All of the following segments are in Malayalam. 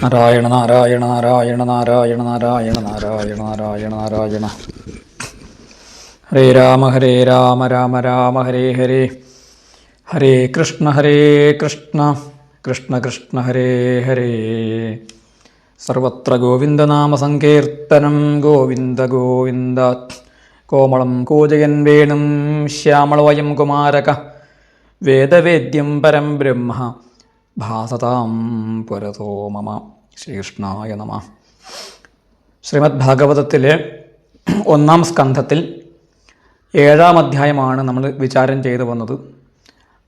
നാരായണ നാരായണ നാരായണ നാരായണ നാരായണ നാരായണ നാരായണ നാരായണ. ഹരേ രാമ രാമ രാമ ഹരേ ഹരേ. ഹരേ കൃഷ്ണ കൃഷ്ണ കൃഷ്ണ ഹരേ ഹരേ. സർവത്ര ഗോവിന്ദനാമ സങ്കീർത്തനം. ഗോവിന്ദ ഗോവിന്ദ. കോമളം കൂജയൻ വേണും ശ്യാമളവയം കുമാരക. വേദവേദ്യം പരം ബ്രഹ്മ ഭാസതാം പുരതോ മമ. ശ്രീകൃഷ്ണായ നമ. ശ്രീമദ് ഭാഗവതത്തിലെ 1-ാം സ്കന്ധത്തിൽ 7-ാം അധ്യായമാണ് നമ്മൾ വിചാരം ചെയ്തു വന്നത്.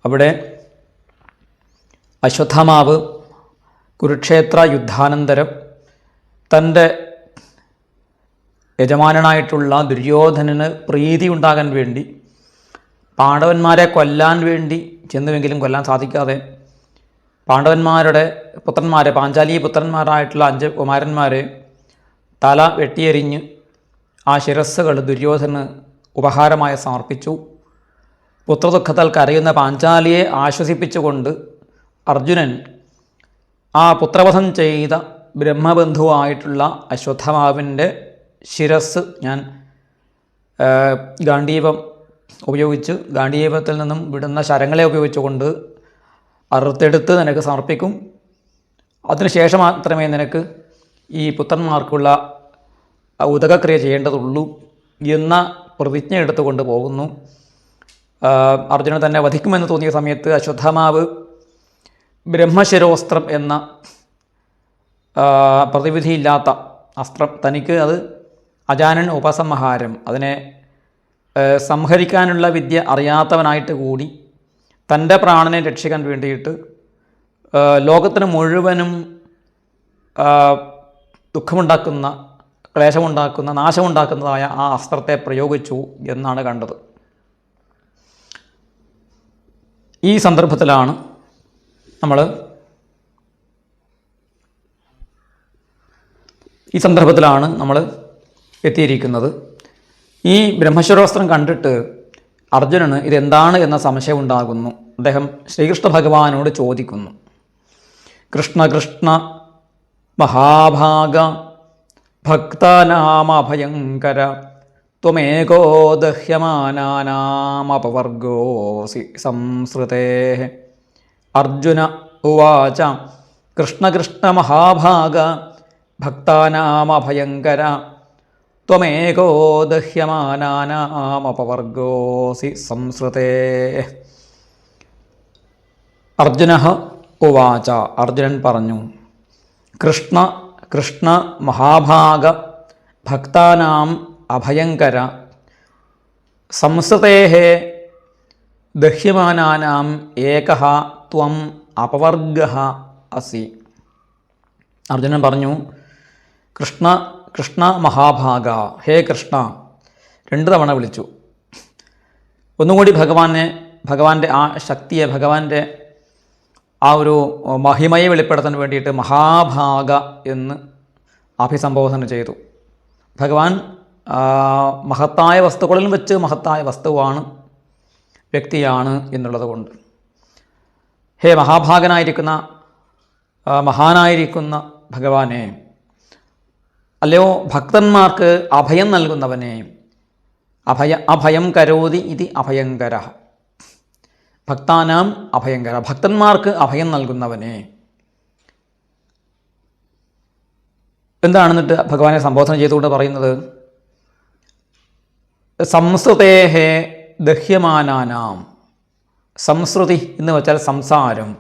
അവിടെ അശ്വത്ഥമാവ് കുരുക്ഷേത്ര യുദ്ധാനന്തരം തൻ്റെ യജമാനനായിട്ടുള്ള ദുര്യോധനന് പ്രീതി ഉണ്ടാകാൻ വേണ്ടി പാണ്ഡവന്മാരെ കൊല്ലാൻ വേണ്ടി ചെന്നുവെങ്കിലും കൊല്ലാൻ സാധിക്കാതെ പാണ്ഡവന്മാരുടെ പുത്രന്മാരെ, പാഞ്ചാലി പുത്രന്മാരായിട്ടുള്ള 5 കുമാരന്മാരെ തല വെട്ടിയെറിഞ്ഞ് ആ ശിരസ്സുകൾ ദുര്യോധനന് ഉപഹാരമായി സമർപ്പിച്ചു. പുത്രദുഃഖത്താൽ കരയുന്ന പാഞ്ചാലിയെ ആശ്വസിപ്പിച്ചുകൊണ്ട് അർജുനൻ ആ പുത്രവധം ചെയ്ത ബ്രഹ്മബന്ധുവായിട്ടുള്ള അശ്വത്ഥമാവിൻ്റെ ശിരസ് ഞാൻ ഗാണ്ഡീവം ഉപയോഗിച്ച്, ഗാണ്ഡീവത്തിൽ നിന്നും വിടുന്ന ശരങ്ങളെ ഉപയോഗിച്ചുകൊണ്ട് അറുത്തെടുത്ത് നിനക്ക് സമർപ്പിക്കും. അതിനുശേഷം മാത്രമേ നിനക്ക് ഈ പുത്രന്മാർക്കുള്ള ഉദകക്രിയ ചെയ്യേണ്ടതുള്ളൂ എന്ന പ്രതിജ്ഞ എടുത്തുകൊണ്ട് പോകുന്നു. അർജുനൻ തന്നെ വധിക്കുമെന്ന് തോന്നിയ സമയത്ത് അശ്വത്ഥമാവ് ബ്രഹ്മശിരോസ്ത്രം എന്ന പ്രതിവിധിയില്ലാത്ത അസ്ത്രം, തനിക്ക് അത് അജാനൻ ഉപസംഹാരം, അതിനെ സംഹരിക്കാനുള്ള വിദ്യ അറിയാത്തവനായിട്ട് കൂടി തൻ്റെ പ്രാണനെ രക്ഷിക്കാൻ വേണ്ടിയിട്ട് ലോകത്തിന് മുഴുവനും ദുഃഖമുണ്ടാക്കുന്ന, ക്ലേശമുണ്ടാക്കുന്ന, നാശമുണ്ടാക്കുന്നതായ ആ അസ്ത്രത്തെ പ്രയോഗിച്ചു എന്നാണ് കണ്ടത്. ഈ സന്ദർഭത്തിലാണ് നമ്മൾ എത്തിയിരിക്കുന്നത്. ഈ ബ്രഹ്മശിരോസ്ത്രം കണ്ടിട്ട് അർജുനന് ഇതെന്താണ് എന്ന സംശയം ഉണ്ടാകുന്നു. അദ്ദേഹം ശ്രീകൃഷ്ണ ഭഗവാനോട് ചോദിക്കുന്നു, കൃഷ്ണ കൃഷ്ണ മഹാഭാഗ ഭക്താനാമഭയങ്കര ത്വമേകോ ദഹ്യമാനാനാമപവർഗോസി സംസൃതേ. അർജുന ഉവാച കൃഷ്ണ കൃഷ്ണ മഹാഭാഗ ഭക്താനാമഭയങ്കര ത്വമേകോ ദഹ്യമാനാനാമപവർഗോസി സംസൃതേ. അർജുനഃ ഉവാച, അർജുനൻ പറഞ്ഞു, കൃഷ്ണ കൃഷ്ണ മഹാഭാഗ ഭക്താനാം അഭയങ്കര സംസൃതേഃ ദഹ്യമാനാനാം ഏകഃ ത്വം അപവർഗഃ അസി. അർജുനൻ പറഞ്ഞു, കൃഷ്ണ കൃഷ്ണ മഹാഭാഗ, ഹേ കൃഷ്ണ. 2 തവണ വിളിച്ചു. ഒന്നുകൂടി ഭഗവാന്റെ ആ ശക്തിയെ, ഭഗവാന്റെ ആ ഒരു മഹിമയെ വെളിപ്പെടുത്താൻ വേണ്ടിയിട്ട് മഹാഭാഗ എന്ന് അഭിസംബോധന ചെയ്തു. ഭഗവാൻ മഹത്തായ വസ്തുക്കളിൽ വെച്ച് മഹത്തായ വസ്തുവാണ്, വ്യക്തിയാണ് എന്നുള്ളത് കൊണ്ട്. ഹേ മഹാഭാഗനായിരിക്കുന്ന, മഹാനായിരിക്കുന്ന ഭഗവാനെ, അല്ലയോ ഭക്തന്മാർക്ക് അഭയം നൽകുന്നവനെ. അഭയം കരോതി ഇതി അഭയങ്കര. ഭക്താനാം അഭയങ്കര, ഭക്തന്മാർക്ക് അഭയം നൽകുന്നവനെ. എന്താണെന്നിട്ട് ഭഗവാനെ സംബോധന ചെയ്തുകൊണ്ട് പറയുന്നത്, സംസൃതേഃ ദഹ്യമാനാനാം. സംസൃതി എന്ന് വെച്ചാൽ സംസാരം.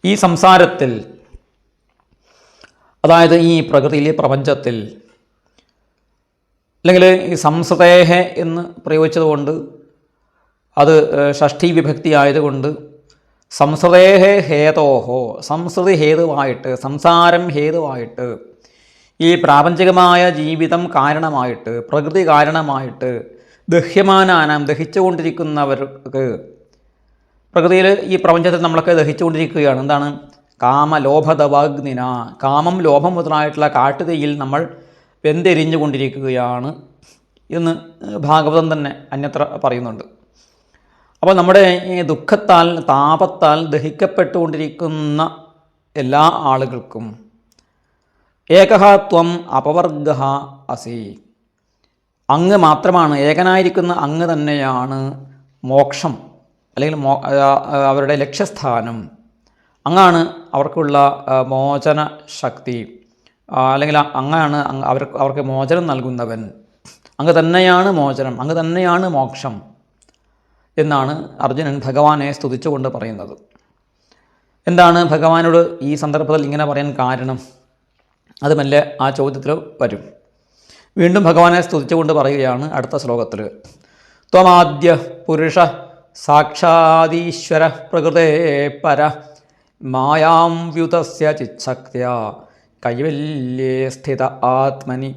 ഈ സംസാരത്തിൽ, അതായത് ഈ പ്രകൃതിയിലെ പ്രപഞ്ചത്തിൽ, അല്ലെങ്കിൽ ഈ സംസൃതേഃ എന്ന് പ്രയോഗിച്ചതുകൊണ്ട് അത് ഷഷ്ഠി വിഭക്തി ആയതുകൊണ്ട് സംസൃതേഃ ഹേതോഹോ, സംസൃതി ഹേതുവായിട്ട്, സംസാരം ഹേതുവായിട്ട്, ഈ പ്രാപഞ്ചികമായ ജീവിതം കാരണമായിട്ട്, പ്രകൃതി കാരണമായിട്ട്, ദഹ്യമാനാനാം ദഹിച്ചുകൊണ്ടിരിക്കുന്നവർക്ക്, പ്രകൃതിയിൽ ഈ പ്രപഞ്ചത്തിൽ നമ്മളൊക്കെ ദഹിച്ചുകൊണ്ടിരിക്കുകയാണ്. എന്താണ്? കാമലോഭദവാഗ്നിന, കാമം ലോഭം മുതലായിട്ടുള്ള കാട്ടുതീയിൽ നമ്മൾ വെന്തെരിഞ്ഞുകൊണ്ടിരിക്കുകയാണ് എന്ന് ഭാഗവതം തന്നെ അന്യത്ര പറയുന്നുണ്ട്. അപ്പോൾ നമ്മുടെ ഈ ദുഃഖത്താൽ, താപത്താൽ ദഹിക്കപ്പെട്ടുകൊണ്ടിരിക്കുന്ന എല്ലാ ആളുകൾക്കും ഏകഃ ത്വം അപവർഗഃ അസി. അങ്ങ് മാത്രമാണ്, ഏകനായിരിക്കുന്ന അങ്ങ് തന്നെയാണ് മോക്ഷം, അല്ലെങ്കിൽ അവരുടെ ലക്ഷ്യസ്ഥാനം. അങ്ങാണ് അവർക്കുള്ള മോചന ശക്തി, അല്ലെങ്കിൽ അങ്ങാണ് അവർക്ക് മോചനം നൽകുന്നവൻ. അങ്ങ് തന്നെയാണ് മോചനം, അങ്ങ് തന്നെയാണ് മോക്ഷം എന്നാണ് അർജുനൻ ഭഗവാനെ സ്തുതിച്ചുകൊണ്ട് പറയുന്നത്. എന്താണ് ഭഗവാനോട് ഈ സന്ദർഭത്തിൽ ഇങ്ങനെ പറയാൻ കാരണം? അത് മെല്ലെ ആ ചോദ്യത്തിൽ വരും. വീണ്ടും ഭഗവാനെ സ്തുതിച്ചുകൊണ്ട് പറയുകയാണ് അടുത്ത ശ്ലോകത്തിൽ. ത്വമാദ്യ പുരുഷ സാക്ഷാദീശ്വര പ്രകൃതേ പര മായാം വ്യുതസ്യ ചിച്ഛക്ത്യ കൈവല്യേ സ്ഥിത ആത്മനി.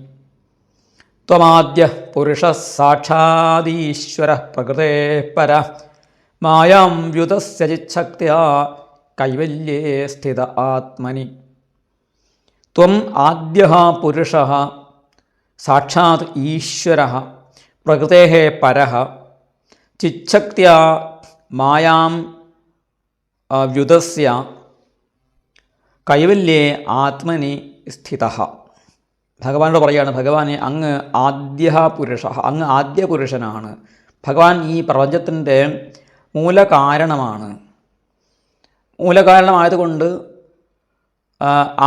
ത്വമാദ്യ പുരുഷ സാക്ഷാദീശ്വര പ്രകൃതേ പര മായാം വ്യുതസ്യ ചിച്ഛക്ത്യ കൈവല്യേ സ്ഥിത ആത്മനി. ത്വം ആദ്യഃ പുരുഷഃ സാക്ഷാത് ഈശ്വരഃ പ്രകൃതേഃ പരഃ ചിച്ഛക്ത്യാ മായാം വ്യുതസ്യ കൈവല്യേ ആത്മനി സ്ഥിതഃ. ഭഗവാനോട് പറയുകയാണ്, ഭഗവാനെ അങ്ങ് ആദ്യഃ പുരുഷഃ, അങ്ങ് ആദ്യ പുരുഷനാണ്. ഭഗവാൻ ഈ പ്രപഞ്ചത്തിൻ്റെ മൂലകാരണമാണ്. മൂലകാരണമായതുകൊണ്ട്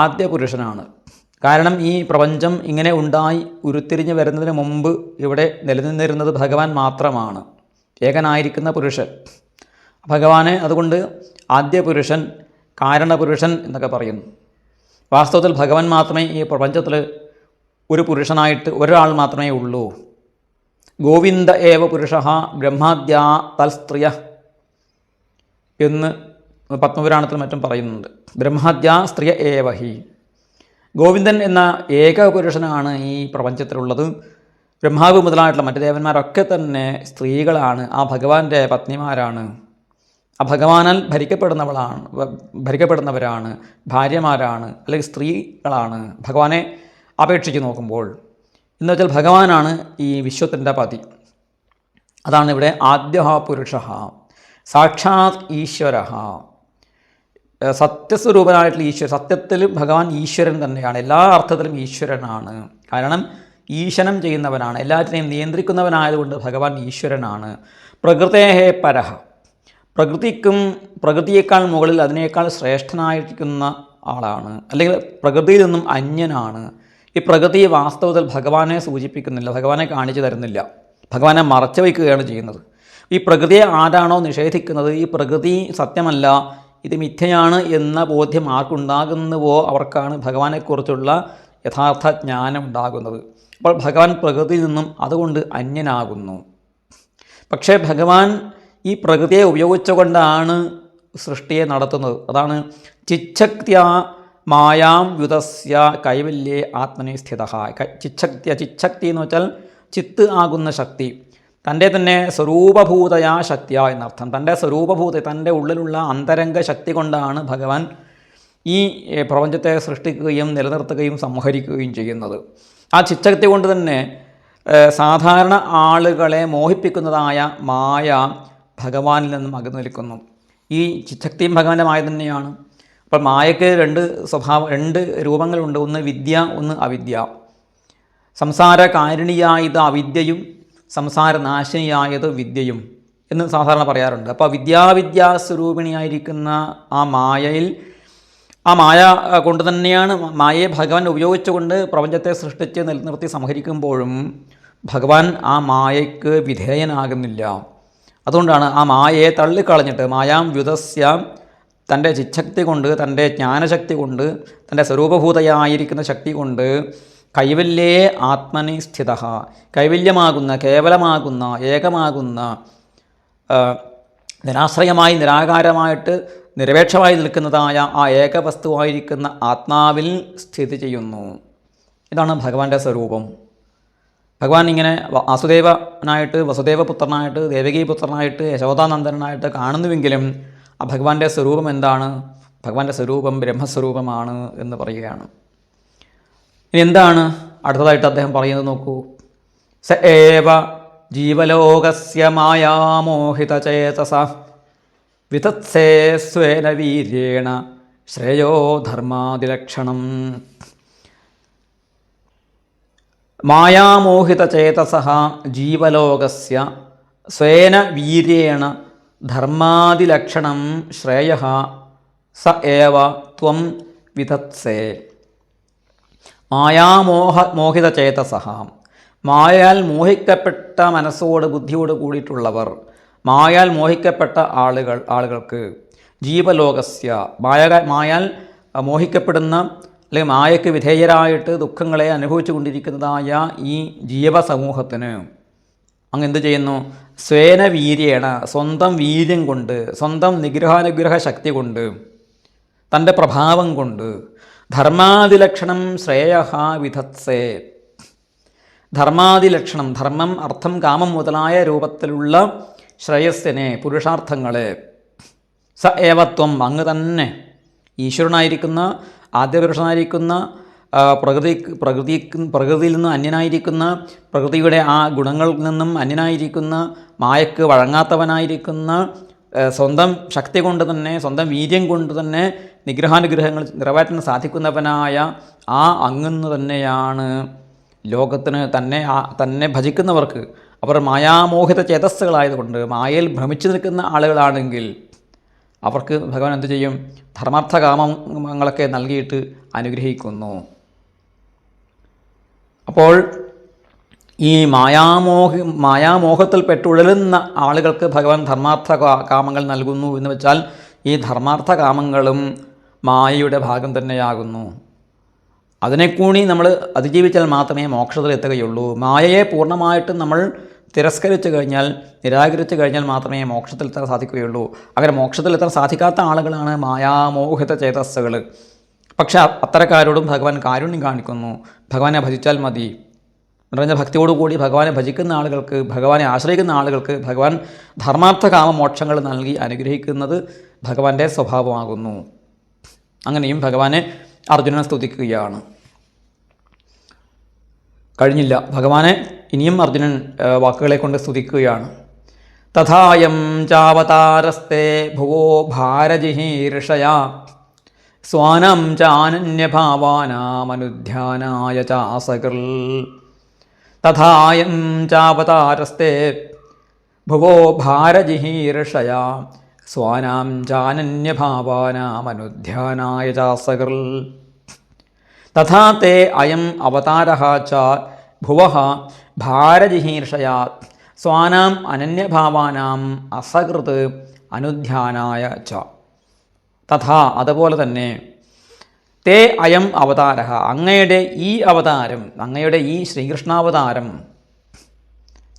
ആദ്യ പുരുഷനാണ്. കാരണം ഈ പ്രപഞ്ചം ഇങ്ങനെ ഉണ്ടായി ഉരുത്തിരിഞ്ഞ് വരുന്നതിന് മുമ്പ് ഇവിടെ നിലനിന്നിരുന്നത് ഭഗവാൻ മാത്രമാണ്, ഏകനായിരിക്കുന്ന പുരുഷൻ. ഭഗവാനെ അതുകൊണ്ട് ആദ്യ പുരുഷൻ, കാരണപുരുഷൻ എന്നൊക്കെ പറയുന്നു. വാസ്തവത്തിൽ ഭഗവാൻ മാത്രമേ ഈ പ്രപഞ്ചത്തിൽ ഒരു പുരുഷനായിട്ട് ഒരാൾ മാത്രമേ ഉള്ളൂ. ഗോവിന്ദ ഏവ പുരുഷഃ ബ്രഹ്മാദ്യാ തൽസ്ത്രിയ എന്ന് പത്മപുരാണത്തിൽ മറ്റും പറയുന്നുണ്ട്. ബ്രഹ്മാദ്യാ സ്ത്രീയ ഏവഹി. ഗോവിന്ദൻ എന്ന ഏക പുരുഷനാണ് ഈ പ്രപഞ്ചത്തിലുള്ളത്. ബ്രഹ്മാവ് മുതലായിട്ടുള്ള മറ്റ് ദേവന്മാരൊക്കെ തന്നെ സ്ത്രീകളാണ്, ആ ഭഗവാന്റെ പത്നിമാരാണ്. ആ ഭഗവാനാൽ ഭരിക്കപ്പെടുന്നവരാണ്, ഭാര്യമാരാണ്, അല്ലെങ്കിൽ സ്ത്രീകളാണ് ഭഗവാനെ അപേക്ഷിച്ച് നോക്കുമ്പോൾ. എന്ന് വെച്ചാൽ ഭഗവാനാണ് ഈ വിശ്വത്തിൻ്റെ പതി. അതാണ് ഇവിടെ ആദ്യഃ പുരുഷഃ സാക്ഷാത് ഈശ്വരഃ. സത്യസ്വരൂപനായിട്ടുള്ള ഈശ്വരൻ, സത്യത്തിൽ ഭഗവാൻ ഈശ്വരൻ തന്നെയാണ്, എല്ലാ അർത്ഥത്തിലും ഈശ്വരനാണ്. കാരണം ഈശനം ചെയ്യുന്നവനാണ്, എല്ലാറ്റിനെയും നിയന്ത്രിക്കുന്നവനായതുകൊണ്ട് ഭഗവാൻ ഈശ്വരനാണ്. പ്രകൃതേഃ പരഃ, പ്രകൃതിയേക്കാൾ മുകളിൽ, അതിനേക്കാൾ ശ്രേഷ്ഠനായിരിക്കുന്ന ആളാണ്, അല്ലെങ്കിൽ പ്രകൃതിയിൽ നിന്നും അന്യനാണ്. ഈ പ്രകൃതി വാസ്തവത്തിൽ ഭഗവാനെ സൂചിപ്പിക്കുന്നില്ല, ഭഗവാനെ കാണിച്ചു തരുന്നില്ല, ഭഗവാനെ മറച്ചു വയ്ക്കുകയാണ് ചെയ്യുന്നത്. ഈ പ്രകൃതിയെ ആരാണോ നിഷേധിക്കുന്നത്, ഈ പ്രകൃതി സത്യമല്ല, ഇത് മിഥ്യയാണ് എന്ന ബോധ്യം ആർക്കുണ്ടാകുന്നുവോ അവർക്കാണ് ഭഗവാനെക്കുറിച്ചുള്ള യഥാർത്ഥ ജ്ഞാനം ഉണ്ടാകുന്നത്. അപ്പോൾ ഭഗവാൻ പ്രകൃതിയിൽ നിന്നും അതുകൊണ്ട് അന്യനാകുന്നു. പക്ഷേ ഭഗവാൻ ഈ പ്രകൃതിയെ ഉപയോഗിച്ചുകൊണ്ടാണ് സൃഷ്ടിയെ നടത്തുന്നത്. അതാണ് ചിച്ഛക്ത്യാ മായാം വ്യുതസ്യ കൈവല്യേ ആത്മനി സ്ഥിതഃ. ചിച്ഛക്തി എന്ന് വെച്ചാൽ ചിത്ത് ആകുന്ന ശക്തി, തൻ്റെ തന്നെ സ്വരൂപഭൂതയാ ശക്തിയ എന്നർത്ഥം. തൻ്റെ സ്വരൂപഭൂത, തൻ്റെ ഉള്ളിലുള്ള അന്തരംഗ ശക്തി കൊണ്ടാണ് ഭഗവാൻ ഈ പ്രപഞ്ചത്തെ സൃഷ്ടിക്കുകയും നിലനിർത്തുകയും സംഹരിക്കുകയും ചെയ്യുന്നത്. ആ ചിച്ഛക്തി കൊണ്ട് തന്നെ സാധാരണ ആളുകളെ മോഹിപ്പിക്കുന്നതായ മായ ഭഗവാനിൽ നിന്നും അകന്നു നിൽക്കുന്നു. ഈ ചിച്ഛക്തിയും ഭഗവാന്റെ മായ തന്നെയാണ്. അപ്പോൾ മായയ്ക്ക് രണ്ട് രൂപങ്ങളുണ്ട്, ഒന്ന് വിദ്യ, ഒന്ന് അവിദ്യ. സംസാരകാരിണിയായത് അവിദ്യയും സംസാരനാശിനിയായത് വിദ്യയും എന്ന് സാധാരണ പറയാറുണ്ട്. അപ്പോൾ വിദ്യാസ്വരൂപിണിയായിരിക്കുന്ന ആ മായയിൽ, ആ മായ കൊണ്ട് തന്നെയാണ്, മായയെ ഭഗവാൻ ഉപയോഗിച്ചുകൊണ്ട് പ്രപഞ്ചത്തെ സൃഷ്ടിച്ച് നിലനിർത്തി സംഹരിക്കുമ്പോഴും ഭഗവാൻ ആ മായയ്ക്ക് വിധേയനാകുന്നില്ല. അതുകൊണ്ടാണ് ആ മായയെ തള്ളിക്കളഞ്ഞിട്ട് മായാം വ്യുതസ്യ, തൻ്റെ ചിച്ഛക്തി കൊണ്ട്, തൻ്റെ ജ്ഞാനശക്തി കൊണ്ട്, തൻ്റെ സ്വരൂപഭൂതയായിരിക്കുന്ന ശക്തി കൊണ്ട് കൈവല്യേ ആത്മനി സ്ഥിതഃ, കൈവല്യമാകുന്ന, കേവലമാകുന്ന, ഏകമാകുന്ന, നിരാശ്രയമായി നിരാകാരമായിട്ട് നിരപേക്ഷമായി നിൽക്കുന്നതായ ആ ഏകവസ്തുവായിരിക്കുന്ന ആത്മാവിൽ സ്ഥിതി ചെയ്യുന്നു. ഇതാണ് ഭഗവാന്റെ സ്വരൂപം. ഭഗവാൻ ഇങ്ങനെ വാസുദേവനായിട്ട്, വസുദേവപുത്രനായിട്ട്, ദേവകീപുത്രനായിട്ട്, യശോദാനന്ദനായിട്ട് കാണുന്നുവെങ്കിലും ആ ഭഗവാന്റെ സ്വരൂപം എന്താണ്? ഭഗവാന്റെ സ്വരൂപം ബ്രഹ്മസ്വരൂപമാണ് എന്ന് പറയുകയാണ്. ഇനി എന്താണ് അടുത്തതായിട്ട് അദ്ദേഹം പറയുന്നത് നോക്കൂ. സ ഏവ ജീവലോകസ്യ മായാമോഹിതചേതസ വിതത്സേ സ്വേന വീര്യേണ ശ്രേയോ ധർമാതിലക്ഷണം. മായാമോഹിതചേതസഃ ജീവലോകസ്യ സ്വേന വീര്യേണ ധർമാദിലക്ഷണം ശ്രേയഃ സ ഏവ ത്വം വിധത്സേ. മോഹിതചേതസഃ, മായയാൽ മോഹിക്കപ്പെട്ട മനസ്സോട് ബുദ്ധിയോട് കൂടിയിട്ടുള്ളവർ, മായാൽ മോഹിക്കപ്പെട്ട ആളുകൾക്ക് ജീവലോകസ്യ, മായാൽ മോഹിക്കപ്പെടുന്ന അല്ലെങ്കിൽ മായയ്ക്ക് വിധേയരായിട്ട് ദുഃഖങ്ങളെ അനുഭവിച്ചു കൊണ്ടിരിക്കുന്നതായ ഈ ജീവസമൂഹത്തിന് അങ്ങ് എന്ത് ചെയ്യുന്നു? സ്വേന വീര്യേണ, സ്വന്തം വീര്യം കൊണ്ട്, സ്വന്തം നിഗ്രഹാനുഗ്രഹ ശക്തി കൊണ്ട്, തൻ്റെ പ്രഭാവം കൊണ്ട് ധർമാദിലക്ഷണം ശ്രേയഃ വിധത്സേ. ധർമാദിലക്ഷണം, ധർമ്മം, അർത്ഥം, കാമം മുതലായ രൂപത്തിലുള്ള ശ്രേയസ്സിനെ, പുരുഷാർത്ഥങ്ങളെ, സ ഏവത്വം, അങ്ങ് തന്നെ, ഈശ്വരനായിരിക്കുന്ന, ആദ്യപുരുഷനായിരിക്കുന്ന, പ്രകൃതിയിൽ നിന്ന് അന്യനായിരിക്കുന്ന, പ്രകൃതിയുടെ ആ ഗുണങ്ങളിൽ നിന്നും അന്യനായിരിക്കുന്ന, മായക്ക് വഴങ്ങാത്തവനായിരിക്കുന്ന, സ്വന്തം ശക്തി കൊണ്ട് തന്നെ, സ്വന്തം വീര്യം കൊണ്ട് തന്നെ നിഗ്രഹാനുഗ്രഹങ്ങൾ നിറവേറ്റാൻ സാധിക്കുന്നവനായ ആ അങ്ങെന്ന് തന്നെയാണ് ലോകത്തിന് തന്നെ ഭജിക്കുന്നവർക്ക്, അവർ മായാമോഹിത ചേതസ്സുകളായതുകൊണ്ട്, മായയിൽ ഭ്രമിച്ചു നിൽക്കുന്ന ആളുകളാണെങ്കിൽ അവർക്ക് ഭഗവാൻ എന്തു ചെയ്യും? ധർമാർത്ഥകാമങ്ങളൊക്കെ നൽകിയിട്ട് അനുഗ്രഹിക്കുന്നു. അപ്പോൾ ഈ മായാമോഹത്തിൽ പെട്ടുഴലുന്ന ആളുകൾക്ക് ഭഗവാൻ ധർമാർത്ഥ കാമങ്ങൾ നൽകുന്നു എന്ന് വെച്ചാൽ ഈ ധർമാർത്ഥ കാമങ്ങളും മായയുടെ ഭാഗം തന്നെയാകുന്നു. അതിനെക്കൂടി നമ്മൾ അതിജീവിച്ചാൽ മാത്രമേ മോക്ഷത്തിൽ എത്തുകയുള്ളൂ. മായയെ പൂർണ്ണമായിട്ടും നമ്മൾ തിരസ്കരിച്ചു കഴിഞ്ഞാൽ, നിരാകരിച്ചു കഴിഞ്ഞാൽ മാത്രമേ മോക്ഷത്തിൽ എത്താൻ സാധിക്കുകയുള്ളൂ. അങ്ങനെ മോക്ഷത്തിൽ എത്താൻ സാധിക്കാത്ത ആളുകളാണ് മായാമോഹിത ചേതസ്സുകൾ. പക്ഷേ അത്തരക്കാരോടും ഭഗവാൻ കാരുണ്യം കാണിക്കുന്നു. ഭഗവാനെ ഭജിച്ചാൽ മതി. നിറഞ്ഞ ഭക്തിയോടുകൂടി ഭഗവാനെ ഭജിക്കുന്ന ആളുകൾക്ക്, ഭഗവാനെ ആശ്രയിക്കുന്ന ആളുകൾക്ക് ഭഗവാൻ ധർമാർത്ഥ കാമ മോക്ഷങ്ങൾ നൽകി അനുഗ്രഹിക്കുന്നത് ഭഗവാന്റെ സ്വഭാവമാകുന്നു. അങ്ങനെയും ഭഗവാനെ അർജുനൻ സ്തുതിക്കുകയാണ്. കഴിഞ്ഞില്ല, ഭഗവാനെ ഇനിയും അർജുനൻ വാക്കുകളെ കൊണ്ട് സ്തുതിക്കുകയാണ്. തഥായം ചാവതാരസ്തേ ഭുവോ ഭാരജിഹീർഷയാ സ്വാനം ചാനന്യഭാവാനാമനുധ്യാനായ ചാസകൃൽ. തഥായം ചാവതാരസ്തേ ഭുവോ ഭാരജിഹീർഷയാ സ്വാനാം ചാനന്യഭാവാനാമനുധ്യാനായ ചാസകൃൽ. തഥാ തേ അയം അവതാരഃ ച ഭുവഃ ഭാരജിഹീർഷയാ സ്വാനാം അനന്യഭാവാനാം അസകൃത് അനുധ്യാനായ ച. തഥാ, അതുപോലെ തന്നെ, തേ അയം അവതാരഃ, അങ്ങയുടെ ഈ അവതാരം, അങ്ങയുടെ ഈ ശ്രീകൃഷ്ണാവതാരം,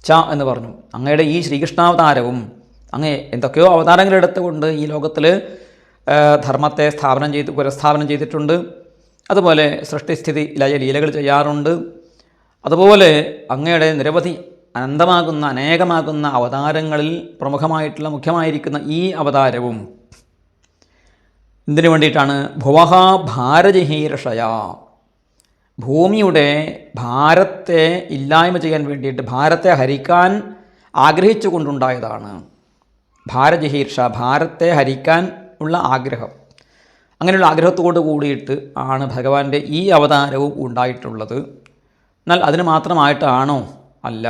ച എന്ന് പറഞ്ഞു, അങ്ങയുടെ ഈ ശ്രീകൃഷ്ണാവതാരവും, അങ്ങ് എന്തൊക്കെയോ അവതാരങ്ങൾ എടുത്തുകൊണ്ട് ഈ ലോകത്തിൽ ധർമ്മത്തെ പുനഃസ്ഥാപനം ചെയ്തിട്ടുണ്ട്. അതുപോലെ സൃഷ്ടിസ്ഥിതി ലയ ലീലകൾ ചെയ്യാറുണ്ട്. അതുപോലെ അങ്ങയുടെ നിരവധി അനന്തമാകുന്ന അനേകമാകുന്ന അവതാരങ്ങളിൽ പ്രമുഖമായിട്ടുള്ള മുഖ്യമായിരിക്കുന്ന ഈ അവതാരവും എന്തിനു വേണ്ടിയിട്ടാണ്? ഭുവഃ ഭാരജിഹീർഷയാ, ഭൂമിയുടെ ഭാരത്തെ ഇല്ലായ്മ ചെയ്യാൻ വേണ്ടിയിട്ട്, ഭാരത്തെ ഹരിക്കാൻ ആഗ്രഹിച്ചു കൊണ്ടുണ്ടായതാണ്. ഭാരജിഹീർഷ, ഭാരത്തെ ഹരിക്കാൻ ഉള്ള ആഗ്രഹം. അങ്ങനെയുള്ള ആഗ്രഹത്തോട് കൂടിയിട്ട് ആണ് ഭഗവാന്റെ ഈ അവതാരവും ഉണ്ടായിട്ടുള്ളത്. എന്നാൽ അതിന് മാത്രമായിട്ടാണോ? അല്ല.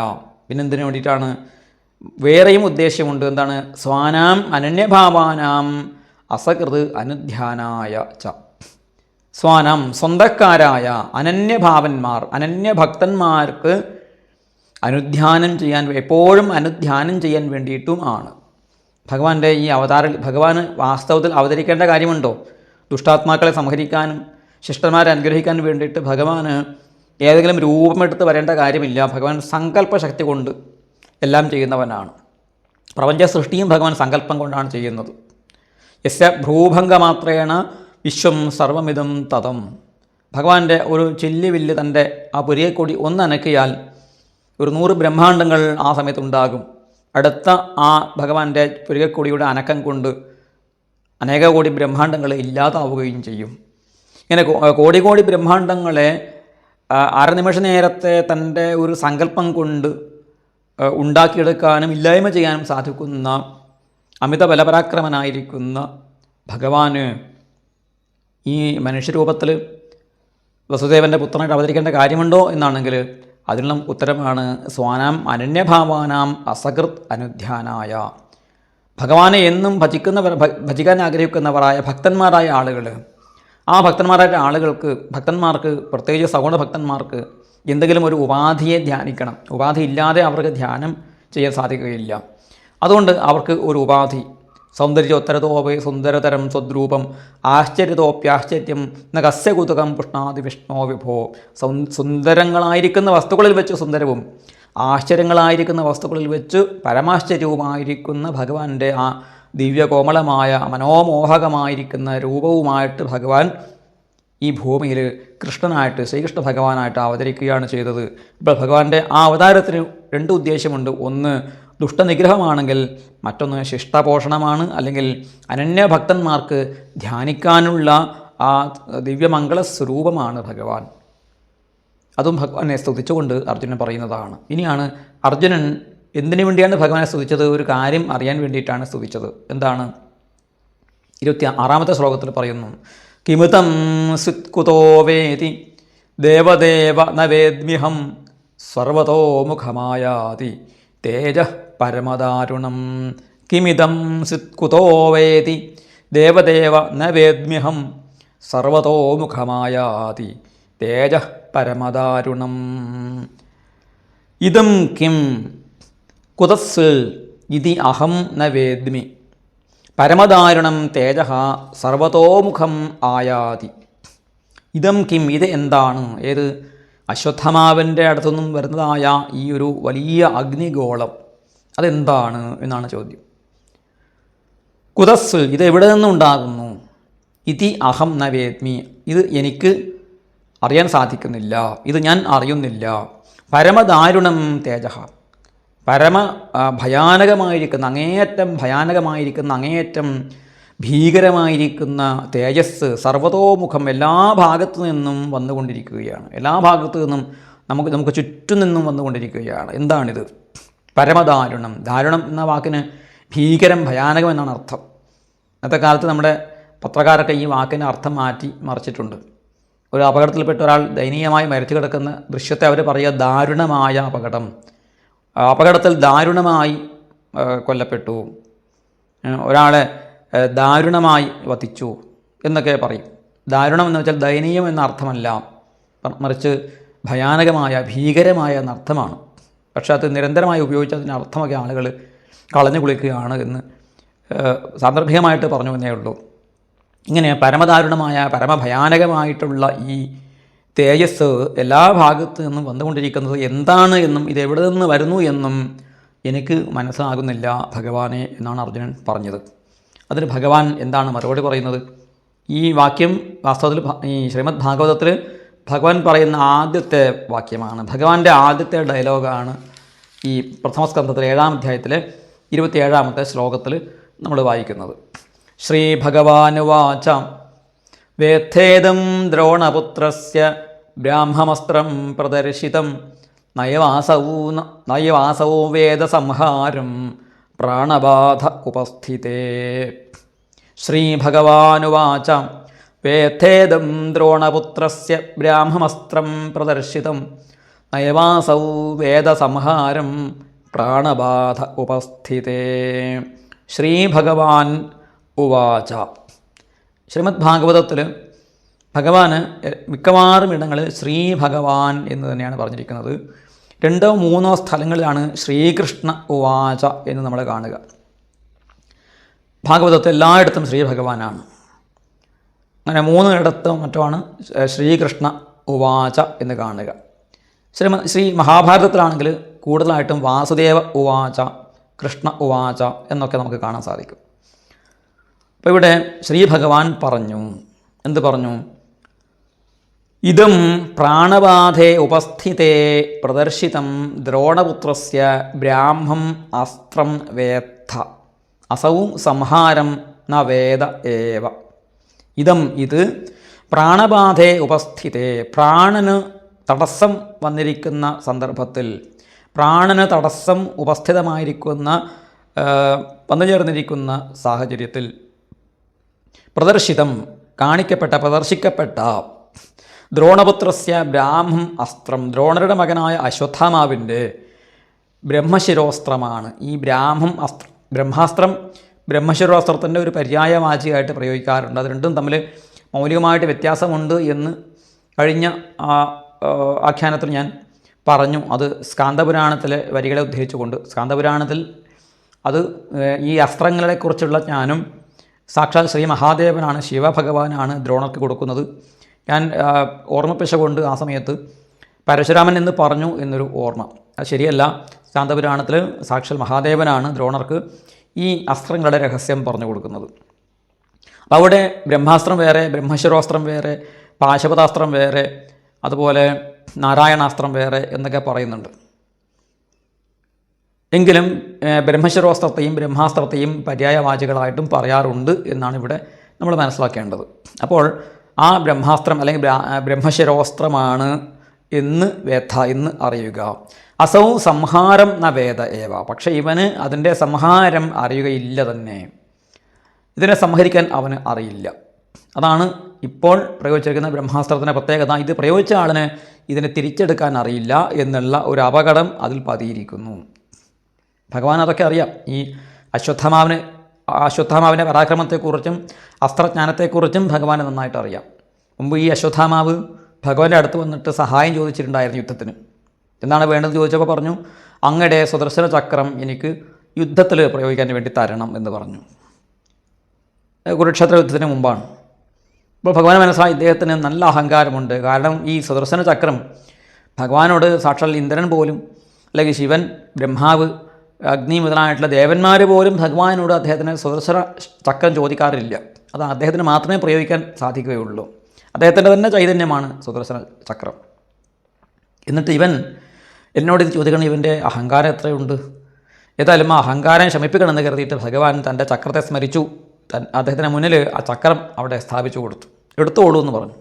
പിന്നെന്തിനു വേണ്ടിയിട്ടാണ്? വേറെയും ഉദ്ദേശ്യമുണ്ട്. എന്താണ്? സ്വാനാം അനന്യഭാവാനാം അസകൃത് അനുധ്യാനായ ച. സ്വാനം, സ്വന്തക്കാരായ അനന്യഭാവന്മാർ, അനന്യഭക്തന്മാർക്ക് അനുധ്യാനം ചെയ്യാൻ, എപ്പോഴും അനുധ്യാനം ചെയ്യാൻ വേണ്ടിയിട്ടും ആണ് ഭഗവാന്റെ ഈ ഭഗവാന് വാസ്തവത്തിൽ അവതരിക്കേണ്ട കാര്യമുണ്ടോ? ദുഷ്ടാത്മാക്കളെ സംഹരിക്കാനും ശിഷ്ടന്മാരെ അനുഗ്രഹിക്കാനും വേണ്ടിയിട്ട് ഭഗവാന് ഏതെങ്കിലും രൂപമെടുത്ത് വരേണ്ട കാര്യമില്ല. ഭഗവാൻ സങ്കല്പശക്തി കൊണ്ട് എല്ലാം ചെയ്യുന്നവനാണ്. പ്രപഞ്ച സൃഷ്ടിയും ഭഗവാൻ സങ്കല്പം കൊണ്ടാണ് ചെയ്യുന്നത്. യസ്യ ഭ്രൂഭംഗമാത്രേണ വിശ്വം സർവമിതം തതം. ഭഗവാന്റെ ഒരു ചില്ലുവില്ല്, തൻ്റെ ആ പുരിയെക്കൊടി ഒന്നനക്കിയാൽ ഒരു 100 ബ്രഹ്മാണ്ടങ്ങൾ ആ സമയത്തുണ്ടാകും. അടുത്ത ആ ഭഗവാന്റെ പുരികക്കൊടിയുടെ അനക്കം കൊണ്ട് അനേക കോടി ബ്രഹ്മാണ്ടങ്ങൾ ഇല്ലാതാവുകയും ചെയ്യും. ഇങ്ങനെ കോടി കോടി ബ്രഹ്മാണ്ടങ്ങളെ അരനിമിഷ നേരത്തെ തൻ്റെ ഒരു സങ്കല്പം കൊണ്ട് ഉണ്ടാക്കിയെടുക്കാനും ഇല്ലായ്മ ചെയ്യാനും സാധിക്കുന്ന അമിത ബലപരാക്രമനായിരിക്കുന്ന ഭഗവാന് ഈ മനുഷ്യരൂപത്തിൽ വസുദേവൻ്റെ പുത്രനായിട്ട് അവതരിക്കേണ്ട കാര്യമുണ്ടോ എന്നാണെങ്കിൽ അതിനുള്ള ഉത്തരമാണ് സ്വാനാം അനന്യഭാവാനാം അസകൃത് അനുധ്യാനായ. ഭഗവാനെ എന്നും ഭജിക്കാൻ ആഗ്രഹിക്കുന്നവരായ ഭക്തന്മാരായ ആളുകൾ, ആ ഭക്തന്മാരായ ഭക്തന്മാർക്ക് പ്രത്യേകിച്ച് സഗുണ ഭക്തന്മാർക്ക് എന്തെങ്കിലും ഒരു ഉപാധിയെ ധ്യാനിക്കണം. ഉപാധി ഇല്ലാതെ അവർക്ക് ധ്യാനം ചെയ്യാൻ സാധിക്കുകയില്ല. അതുകൊണ്ട് അവർക്ക് ഒരു ഉപാധി, സൗന്ദര്യോത്തരതോപേ സുന്ദരതരം സ്വദ്രൂപം ആശ്ചര്യതോപ്യാശ്ചര്യം ന കസ്യ കുതുകം പുഷ്ണാതി വിഷ്ണോ വിഭോ. സുന്ദരങ്ങളായിരിക്കുന്ന വസ്തുക്കളിൽ വെച്ച് സുന്ദരവും ആശ്ചര്യങ്ങളായിരിക്കുന്ന വസ്തുക്കളിൽ വെച്ച് പരമാശ്ചര്യവുമായിരിക്കുന്ന ഭഗവാന്റെ ആ ദിവ്യകോമളമായ മനോമോഹകമായിരിക്കുന്ന രൂപവുമായിട്ട് ഭഗവാൻ ഈ ഭൂമിയിൽ കൃഷ്ണനായിട്ട്, ശ്രീകൃഷ്ണ ഭഗവാനായിട്ട് അവതരിക്കുകയാണ് ചെയ്തത്. ഇപ്പോൾ ഭഗവാന്റെ ആ അവതാരത്തിന് രണ്ട് ഉദ്ദേശമുണ്ട്. ഒന്ന് ദുഷ്ടനിഗ്രഹമാണെങ്കിൽ മറ്റൊന്ന് ശിഷ്ടപോഷണമാണ്, അല്ലെങ്കിൽ അനന്യഭക്തന്മാർക്ക് ധ്യാനിക്കാനുള്ള ആ ദിവ്യമംഗള സ്വരൂപമാണ് ഭഗവാൻ. അതും ഭഗവാനെ സ്തുതിച്ചുകൊണ്ട് അർജുനൻ പറയുന്നതാണ്. ഇനിയാണ് അർജുനൻ എന്തിനു വേണ്ടിയാണ് ഭഗവാനെ സ്തുതിച്ചത്? ഒരു കാര്യം അറിയാൻ വേണ്ടിയിട്ടാണ് സ്തുതിച്ചത്. എന്താണ്? 26-ാമത്തെ ശ്ലോകത്തിൽ പറയുന്നു, കിമുതം സുത്കുതോ വേതി ദേവദേവ ന വേദ്മ്യഹം സർവതോ മുഖമായാതി തേജ പരമദാരുണം. കിമിതം സുത്കുതോ വേതി ദേവദേവ ന വേദ്മ്യഹം സർവതോ മുഖമായാതി തേജ പരമദാരുണം. ഇദം കിം കുതസ്ൽ ഇതി അഹം ന വേദ്മി പരമദാരുണം തേജ സർവതോമുഖം ആയാതി. ഇദം കിം, ഇത് എന്താണ്? ഏത്? അശ്വത്ഥമാവിൻ്റെ അടുത്തുനിന്നും വരുന്നതായ ഈ ഒരു വലിയ അഗ്നിഗോളം, അതെന്താണ് എന്നാണ് ചോദ്യം. കുതസ്ൽ, ഇത് എവിടെ നിന്നുണ്ടാകുന്നു? ഇതി അഹം ന വേദ്മി, ഇത് എനിക്ക് അറിയാൻ സാധിക്കുന്നില്ല, ഇത് ഞാൻ അറിയുന്നില്ല. പരമദാരുണം തേജ, ഭയാനകമായിരിക്കുന്ന അങ്ങേയറ്റം ഭീകരമായിരിക്കുന്ന തേജസ് സർവതോമുഖം എല്ലാ ഭാഗത്തു നിന്നും വന്നുകൊണ്ടിരിക്കുകയാണ്. എല്ലാ ഭാഗത്തു നിന്നും നമുക്ക് ചുറ്റും നിന്നും വന്നുകൊണ്ടിരിക്കുകയാണ്. എന്താണിത്? പരമദാരുണം. ദാരുണം എന്ന വാക്കിന് ഭീകരം, ഭയാനകം എന്നാണ് അർത്ഥം. ഇന്നത്തെ കാലത്ത് നമ്മുടെ പത്രക്കാരൊക്കെ ഈ വാക്കിൻ്റെ അർത്ഥം മറിച്ചിട്ടുണ്ട്. ഒരു അപകടത്തിൽപ്പെട്ട ഒരാൾ ദയനീയമായി മരിച്ചു കിടക്കുന്ന ദൃശ്യത്തെ അവർ പറയുക ദാരുണമായ അപകടം, അപകടത്തിൽ ദാരുണമായി കൊല്ലപ്പെട്ടു, ഒരാളെ ദാരുണമായി വധിച്ചു എന്നൊക്കെ പറയും. ദാരുണം എന്ന് വെച്ചാൽ ദയനീയം എന്ന അർത്ഥമല്ല, മറിച്ച് ഭയാനകമായ, ഭീകരമായ എന്നർത്ഥമാണ്. പക്ഷേ അത് നിരന്തരമായി ഉപയോഗിച്ച് അതിൻ്റെ അർത്ഥമൊക്കെ ആളുകൾ കളഞ്ഞു കുളിക്കുകയാണ് എന്ന് സാന്ദർഭികമായിട്ട് പറഞ്ഞു എന്നേ ഉള്ളൂ. ഇങ്ങനെ പരമദാരുണമായ, പരമഭയാനകമായിട്ടുള്ള ഈ തേജസ് എല്ലാ ഭാഗത്തു നിന്നും വന്നുകൊണ്ടിരിക്കുന്നത് എന്താണ് എന്നും ഇത് എവിടെ നിന്ന് വരുന്നു എന്നും എനിക്ക് മനസ്സിലാകുന്നില്ല ഭഗവാനെ എന്നാണ് അർജുനൻ പറഞ്ഞത്. അതിന് ഭഗവാൻ എന്താണ് മറുപടി പറയുന്നത്? ഈ വാക്യം വാസ്തവത്തിൽ ഈ ശ്രീമദ് ഭാഗവതത്തിൽ ഭഗവാൻ പറയുന്ന ആദ്യത്തെ വാക്യമാണ്. ഭഗവാന്റെ ആദ്യത്തെ ഡയലോഗാണ് ഈ പ്രഥമ സ്കന്ധത്തിൽ 7-ാം അധ്യായത്തിലെ 27-ാമത്തെ ശ്ലോകത്തിൽ നമ്മൾ വായിക്കുന്നത്. ശ്രീ ഭഗവാനുവാച വേത്തേദം ദ്രോണപുത്രസ്യ ബ്രാഹ്മമസ്ത്രം പ്രദർശിതം നയവാസൗ വേദസംഹാരം പ്രാണബാധ ഉപസ്ഥിതേ. ശ്രീ ഭഗവാനുവാച വേത്തേദം ദ്രോണപുത്രസ്യ ബ്രാഹ്മമസ്ത്രം പ്രദർശിതം നയവാസൗ വേദസംഹാരം പ്രാണബാധ ഉപസ്ഥിതേ. ശ്രീ ഭഗവാൻ ഉവാച. ശ്രീമദ് ഭാഗവതത്തിൽ ഭഗവാന് മിക്കവാറും ഇടങ്ങളിൽ ശ്രീ ഭഗവാൻ എന്ന് തന്നെയാണ് പറഞ്ഞിരിക്കുന്നത്. 2-3 സ്ഥലങ്ങളിലാണ് ശ്രീകൃഷ്ണ ഉവാച എന്ന് നമ്മൾ കാണുക. ഭാഗവതത്തിൽ എല്ലായിടത്തും ശ്രീ ഭഗവാനാണ്. അങ്ങനെ 3 ഇടത്തും മറ്റുമാണ് ശ്രീകൃഷ്ണ ഉവാച എന്ന് കാണുക. ശ്രീ മഹാഭാരതത്തിലാണെങ്കിൽ കൂടുതലായിട്ടും വാസുദേവ ഉവാച, കൃഷ്ണ ഉവാച എന്നൊക്കെ നമുക്ക് കാണാൻ സാധിക്കും. അപ്പോൾ ഇവിടെ ശ്രീ ഭഗവാൻ പറഞ്ഞു. എന്ത് പറഞ്ഞു? ഇദം പ്രാണബാധേ ഉപസ്ഥിതേ പ്രദർശിതം ദ്രോണപുത്രസ്യ ബ്രാഹ്മം അസ്ത്രം വേത്ത അസൗ സംഹാരം ന വേദ ഏവ. ഇദം, ഇത് പ്രാണബാധേ ഉപസ്ഥിതേ, പ്രാണന് തടസ്സം വന്നിരിക്കുന്ന സന്ദർഭത്തിൽ, പ്രാണന് തടസ്സം ഉപസ്ഥിതമായിരിക്കുന്ന വന്നുചേർന്നിരിക്കുന്ന സാഹചര്യത്തിൽ പ്രദർശിതം, പ്രദർശിക്കപ്പെട്ട ദ്രോണപുത്രസ്യ ബ്രാഹ്മം അസ്ത്രം, ദ്രോണരുടെ മകനായ അശ്വത്ഥാമാവിൻ്റെ ബ്രഹ്മശിരോസ്ത്രമാണ്. ഈ ബ്രാഹ്മം അസ്ത്രം, ബ്രഹ്മാസ്ത്രം ബ്രഹ്മശിരോസ്ത്രത്തിൻ്റെ ഒരു പര്യായവാചിയായിട്ട് പ്രയോഗിക്കാറുണ്ട്. അത് രണ്ടും തമ്മിൽ മൗലികമായിട്ട് വ്യത്യാസമുണ്ട് എന്ന് കഴിഞ്ഞ ആഖ്യാനത്തിൽ ഞാൻ പറഞ്ഞു. അത് സ്കാന്ദപുരാണത്തിലെ വരികളെ ഉദ്ധരിച്ചുകൊണ്ട്, സ്കാന്ദപുരാണത്തിൽ അത് ഈ അസ്ത്രങ്ങളെക്കുറിച്ചുള്ള ജ്ഞാനം സാക്ഷാൽ ശ്രീ മഹാദേവനാണ്, ശിവഭഗവാനാണ് ദ്രോണർക്ക് കൊടുക്കുന്നത്. ഞാൻ ഓർമ്മപ്പിശ കൊണ്ട് ആ സമയത്ത് പരശുരാമൻ എന്ന് പറഞ്ഞു എന്നൊരു ഓർമ്മ. അത് ശരിയല്ല. സ്കാന്ദപുരാണത്തിൽ സാക്ഷാൽ മഹാദേവനാണ് ദ്രോണർക്ക് ഈ അസ്ത്രങ്ങളുടെ രഹസ്യം പറഞ്ഞു കൊടുക്കുന്നത്. അപ്പോൾ അവിടെ ബ്രഹ്മാസ്ത്രം വേറെ, ബ്രഹ്മശിരോസ്ത്രം വേറെ, പാശുപതാസ്ത്രം വേറെ, അതുപോലെ നാരായണാസ്ത്രം വേറെ എന്നൊക്കെ പറയുന്നുണ്ട്. എങ്കിലും ബ്രഹ്മശിരോസ്ത്രത്തെയും ബ്രഹ്മാസ്ത്രത്തെയും പര്യായവാചികളായിട്ടും പറയാറുണ്ട് എന്നാണ് ഇവിടെ നമ്മൾ മനസ്സിലാക്കേണ്ടത്. അപ്പോൾ ആ ബ്രഹ്മാസ്ത്രം അല്ലെങ്കിൽ ബ്രഹ്മശിരോസ്ത്രമാണ് എന്ന് അറിയുക. അസൗ സംഹാരം ന വേദ ഏവ, പക്ഷേ ഇവന് അതിൻ്റെ സംഹാരം അറിയുകയില്ല തന്നെ. ഇതിനെ സംഹരിക്കാൻ അവന് അറിയില്ല. അതാണ് ഇപ്പോൾ പ്രയോഗിച്ചിരിക്കുന്ന ബ്രഹ്മാസ്ത്രത്തിൻ്റെ പ്രത്യേകത. ഇത് പ്രയോഗിച്ച ആളിന് ഇതിനെ തിരിച്ചെടുക്കാൻ അറിയില്ല എന്നുള്ള ഒരു അപകടം അതിൽ പതിയിരിക്കുന്നു. ഭഗവാൻ അതൊക്കെ അറിയാം. ഈ അശ്വത്ഥാമാവിൻ്റെ പരാക്രമത്തെക്കുറിച്ചും അസ്ത്രജ്ഞാനത്തെക്കുറിച്ചും ഭഗവാനെ നന്നായിട്ട് അറിയാം. മുമ്പ് ഈ അശ്വത്ഥാമാവ് ഭഗവാന്റെ അടുത്ത് വന്നിട്ട് സഹായം ചോദിച്ചിട്ടുണ്ടായിരുന്നു യുദ്ധത്തിന്. എന്താണ് വേണ്ടത് ചോദിച്ചപ്പോൾ പറഞ്ഞു, അങ്ങയുടെ സുദർശന ചക്രം എനിക്ക് യുദ്ധത്തിൽ പ്രയോഗിക്കാൻ വേണ്ടി തരണം എന്ന് പറഞ്ഞു. കുരുക്ഷേത്ര യുദ്ധത്തിന് മുമ്പാണ്. അപ്പോൾ ഭഗവാൻ മനസ്സിലായി ഇദ്ദേഹത്തിന് നല്ല അഹങ്കാരമുണ്ട്. കാരണം ഈ സുദർശന ചക്രം ഭഗവാനോട് സാക്ഷാൽ ഇന്ദ്രൻ പോലും, അല്ലെങ്കിൽ ശിവൻ, ബ്രഹ്മാവ്, അഗ്നി മുതലായിട്ടുള്ള ദേവന്മാർ പോലും ഭഗവാനോട് അദ്ദേഹത്തിന് സുദർശന ചക്രം ചോദിക്കാറില്ല. അത് അദ്ദേഹത്തിന് മാത്രമേ പ്രയോഗിക്കാൻ സാധിക്കുകയുള്ളൂ. അദ്ദേഹത്തിൻ്റെ തന്നെ ചൈതന്യമാണ് സുദർശന ചക്രം. എന്നിട്ട് ഇവൻ എന്നോട് ഇത് ചോദിക്കണം, ഇവൻ്റെ അഹങ്കാരം എത്രയുണ്ട്? ഏതായാലും ആ അഹങ്കാരം ശമിപ്പിക്കണമെന്ന് കരുതിയിട്ട് ഭഗവാൻ തൻ്റെ ചക്രത്തെ സ്മരിച്ചു. അദ്ദേഹത്തിന് മുന്നിൽ ആ ചക്രം അവിടെ സ്ഥാപിച്ചു കൊടുത്തു. എടുത്തോളൂ എന്ന് പറഞ്ഞു.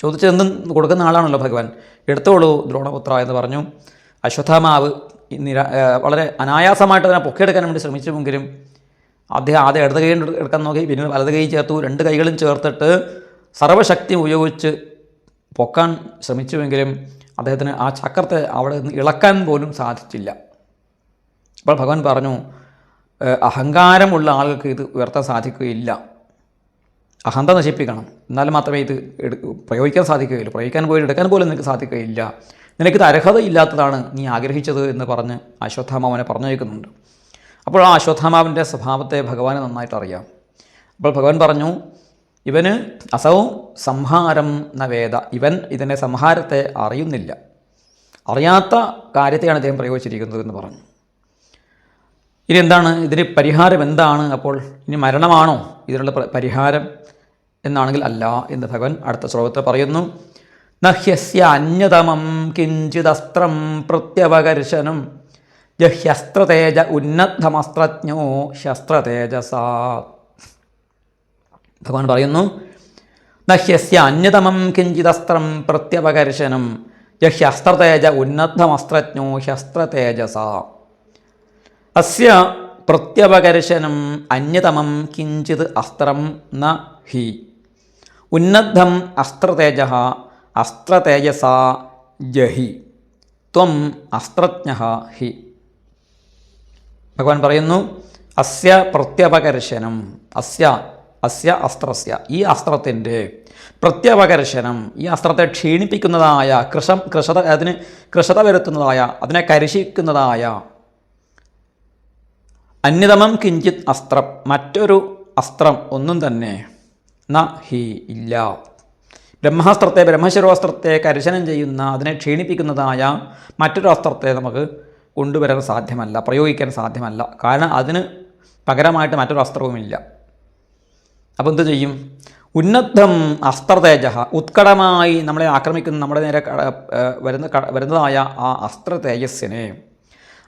ചോദിച്ചതെന്തും കൊടുക്കുന്ന ആളാണല്ലോ ഭഗവാൻ. എടുത്തോളൂ ദ്രോണപുത്ര എന്ന് പറഞ്ഞു. അശ്വത്ഥാമാവ് വളരെ അനായാസമായിട്ട് അതിനെ പൊക്കിയെടുക്കാൻ വേണ്ടി ശ്രമിച്ചുവെങ്കിലും അദ്ദേഹം ആദ്യം ഇടത് കൈ എടുക്കാൻ നോക്കി, പിന്നെ വലത് കൈ ചേർത്തു. രണ്ട് കൈകളും ചേർത്തിട്ട് സർവശക്തി ഉപയോഗിച്ച് പൊക്കാൻ ശ്രമിച്ചുവെങ്കിലും അദ്ദേഹത്തിന് ആ ചക്രത്തെ അവിടെ നിന്ന് ഇളക്കാൻ പോലും സാധിച്ചില്ല. അപ്പോൾ ഭഗവാൻ പറഞ്ഞു, അഹങ്കാരമുള്ള ആളുകൾക്ക് ഇത് ഉയർത്താൻ സാധിക്കുകയില്ല. അഹന്ത നശിപ്പിക്കണം, എന്നാൽ മാത്രമേ ഇത് പ്രയോഗിക്കാൻ സാധിക്കുകയുള്ളൂ. പ്രയോഗിക്കാൻ പോയി എടുക്കാൻ പോലും നിനക്ക് സാധിക്കുകയില്ല. നിനക്കിത് അർഹതയില്ലാത്തതാണ് നീ ആഗ്രഹിച്ചത് എന്ന് പറഞ്ഞ് അശ്വത്ഥാമാവനെ പറഞ്ഞയക്കുന്നുണ്ട്. അപ്പോൾ ആ അശ്വത്ഥാമാവിൻ്റെ സ്വഭാവത്തെ ഭഗവാന് നന്നായിട്ട് അറിയാം. അപ്പോൾ ഭഗവാൻ പറഞ്ഞു, ഇവന് അസൗ സംഹാരം ന വേദ, ഇവൻ ഇതിൻ്റെ സംഹാരത്തെ അറിയുന്നില്ല. അറിയാത്ത കാര്യത്തെയാണ് അദ്ദേഹം പ്രയോഗിച്ചിരിക്കുന്നത് എന്ന് പറഞ്ഞു. ഇനി എന്താണ് ഇതിന് പരിഹാരം? എന്താണ് അപ്പോൾ? ഇനി മരണമാണോ ഇതിനുള്ള പരിഹാരം എന്നാണെങ്കിൽ അല്ല എന്ന് ഭഗവാൻ അടുത്ത ശ്ലോകത്തിൽ പറയുന്നു. നഹ്യസ്യ അന്യതമം കിഞ്ചിദസ്ത്രം പ്രത്യവകർശനം ജഹ്യസ്ത്രതേജ ഉന്നദ്ധമസ്ത്രജ്ഞോ ശസ്ത്രതേജസാ. ഭഗവാൻ പറയുന്നു, നഹ്യസ്യ അന്യതമം കിഞ്ചിദസ്ത്രം പ്രത്യവകർശനം ജഹ്യസ്ത്രതേജ ഉന്നദ്ധമസ്ത്രജ്ഞോ ശസ്ത്രതേജസാ. അസ്യ പ്രത്യവകർശനം അന്യതമം കിഞ്ചിത് അസ്ത്രം ന ഹി ഉന്നദ്ധം അസ്ത്രതേജ അസ്ത്രതേജസാ ജഹി ത്വം അസ്ത്രജ്ഞഃ ഹി. ഭഗവാൻ പറയുന്നു, അസ്യ പ്രത്യവകർശനം, അസ്യ അസ്ത്രസ്യ, ഈ അസ്ത്രത്തിൻ്റെ പ്രത്യവകർശനം, ഈ അസ്ത്രത്തെ ക്ഷീണിപ്പിക്കുന്നതായ അതിന് കൃശത വരുത്തുന്നതായ, അതിനെ കരിശിക്കുന്നതായ അന്യതമം കിഞ്ചിത് അസ്ത്രം, മറ്റൊരു അസ്ത്രം ഒന്നും തന്നെ ന ഹി ഇല്ല. ബ്രഹ്മാസ്ത്രത്തെ, ബ്രഹ്മശിരോസ്ത്രത്തെ കർശനം ചെയ്യുന്ന, അതിനെ ക്ഷീണിപ്പിക്കുന്നതായ മറ്റൊരു അസ്ത്രത്തെ നമുക്ക് കൊണ്ടുവരാൻ സാധ്യമല്ല, പ്രയോഗിക്കാൻ സാധ്യമല്ല. കാരണം അതിന് പകരമായിട്ട് മറ്റൊരു അസ്ത്രവുമില്ല. അപ്പോൾ എന്ത് ചെയ്യും? ഉന്നദ്ധം അസ്ത്രതേജ, ഉത്കടമായി നമ്മളെ ആക്രമിക്കുന്ന, നമ്മുടെ നേരെ വരുന്നതായ ആ അസ്ത്രതേജസ്സിനെ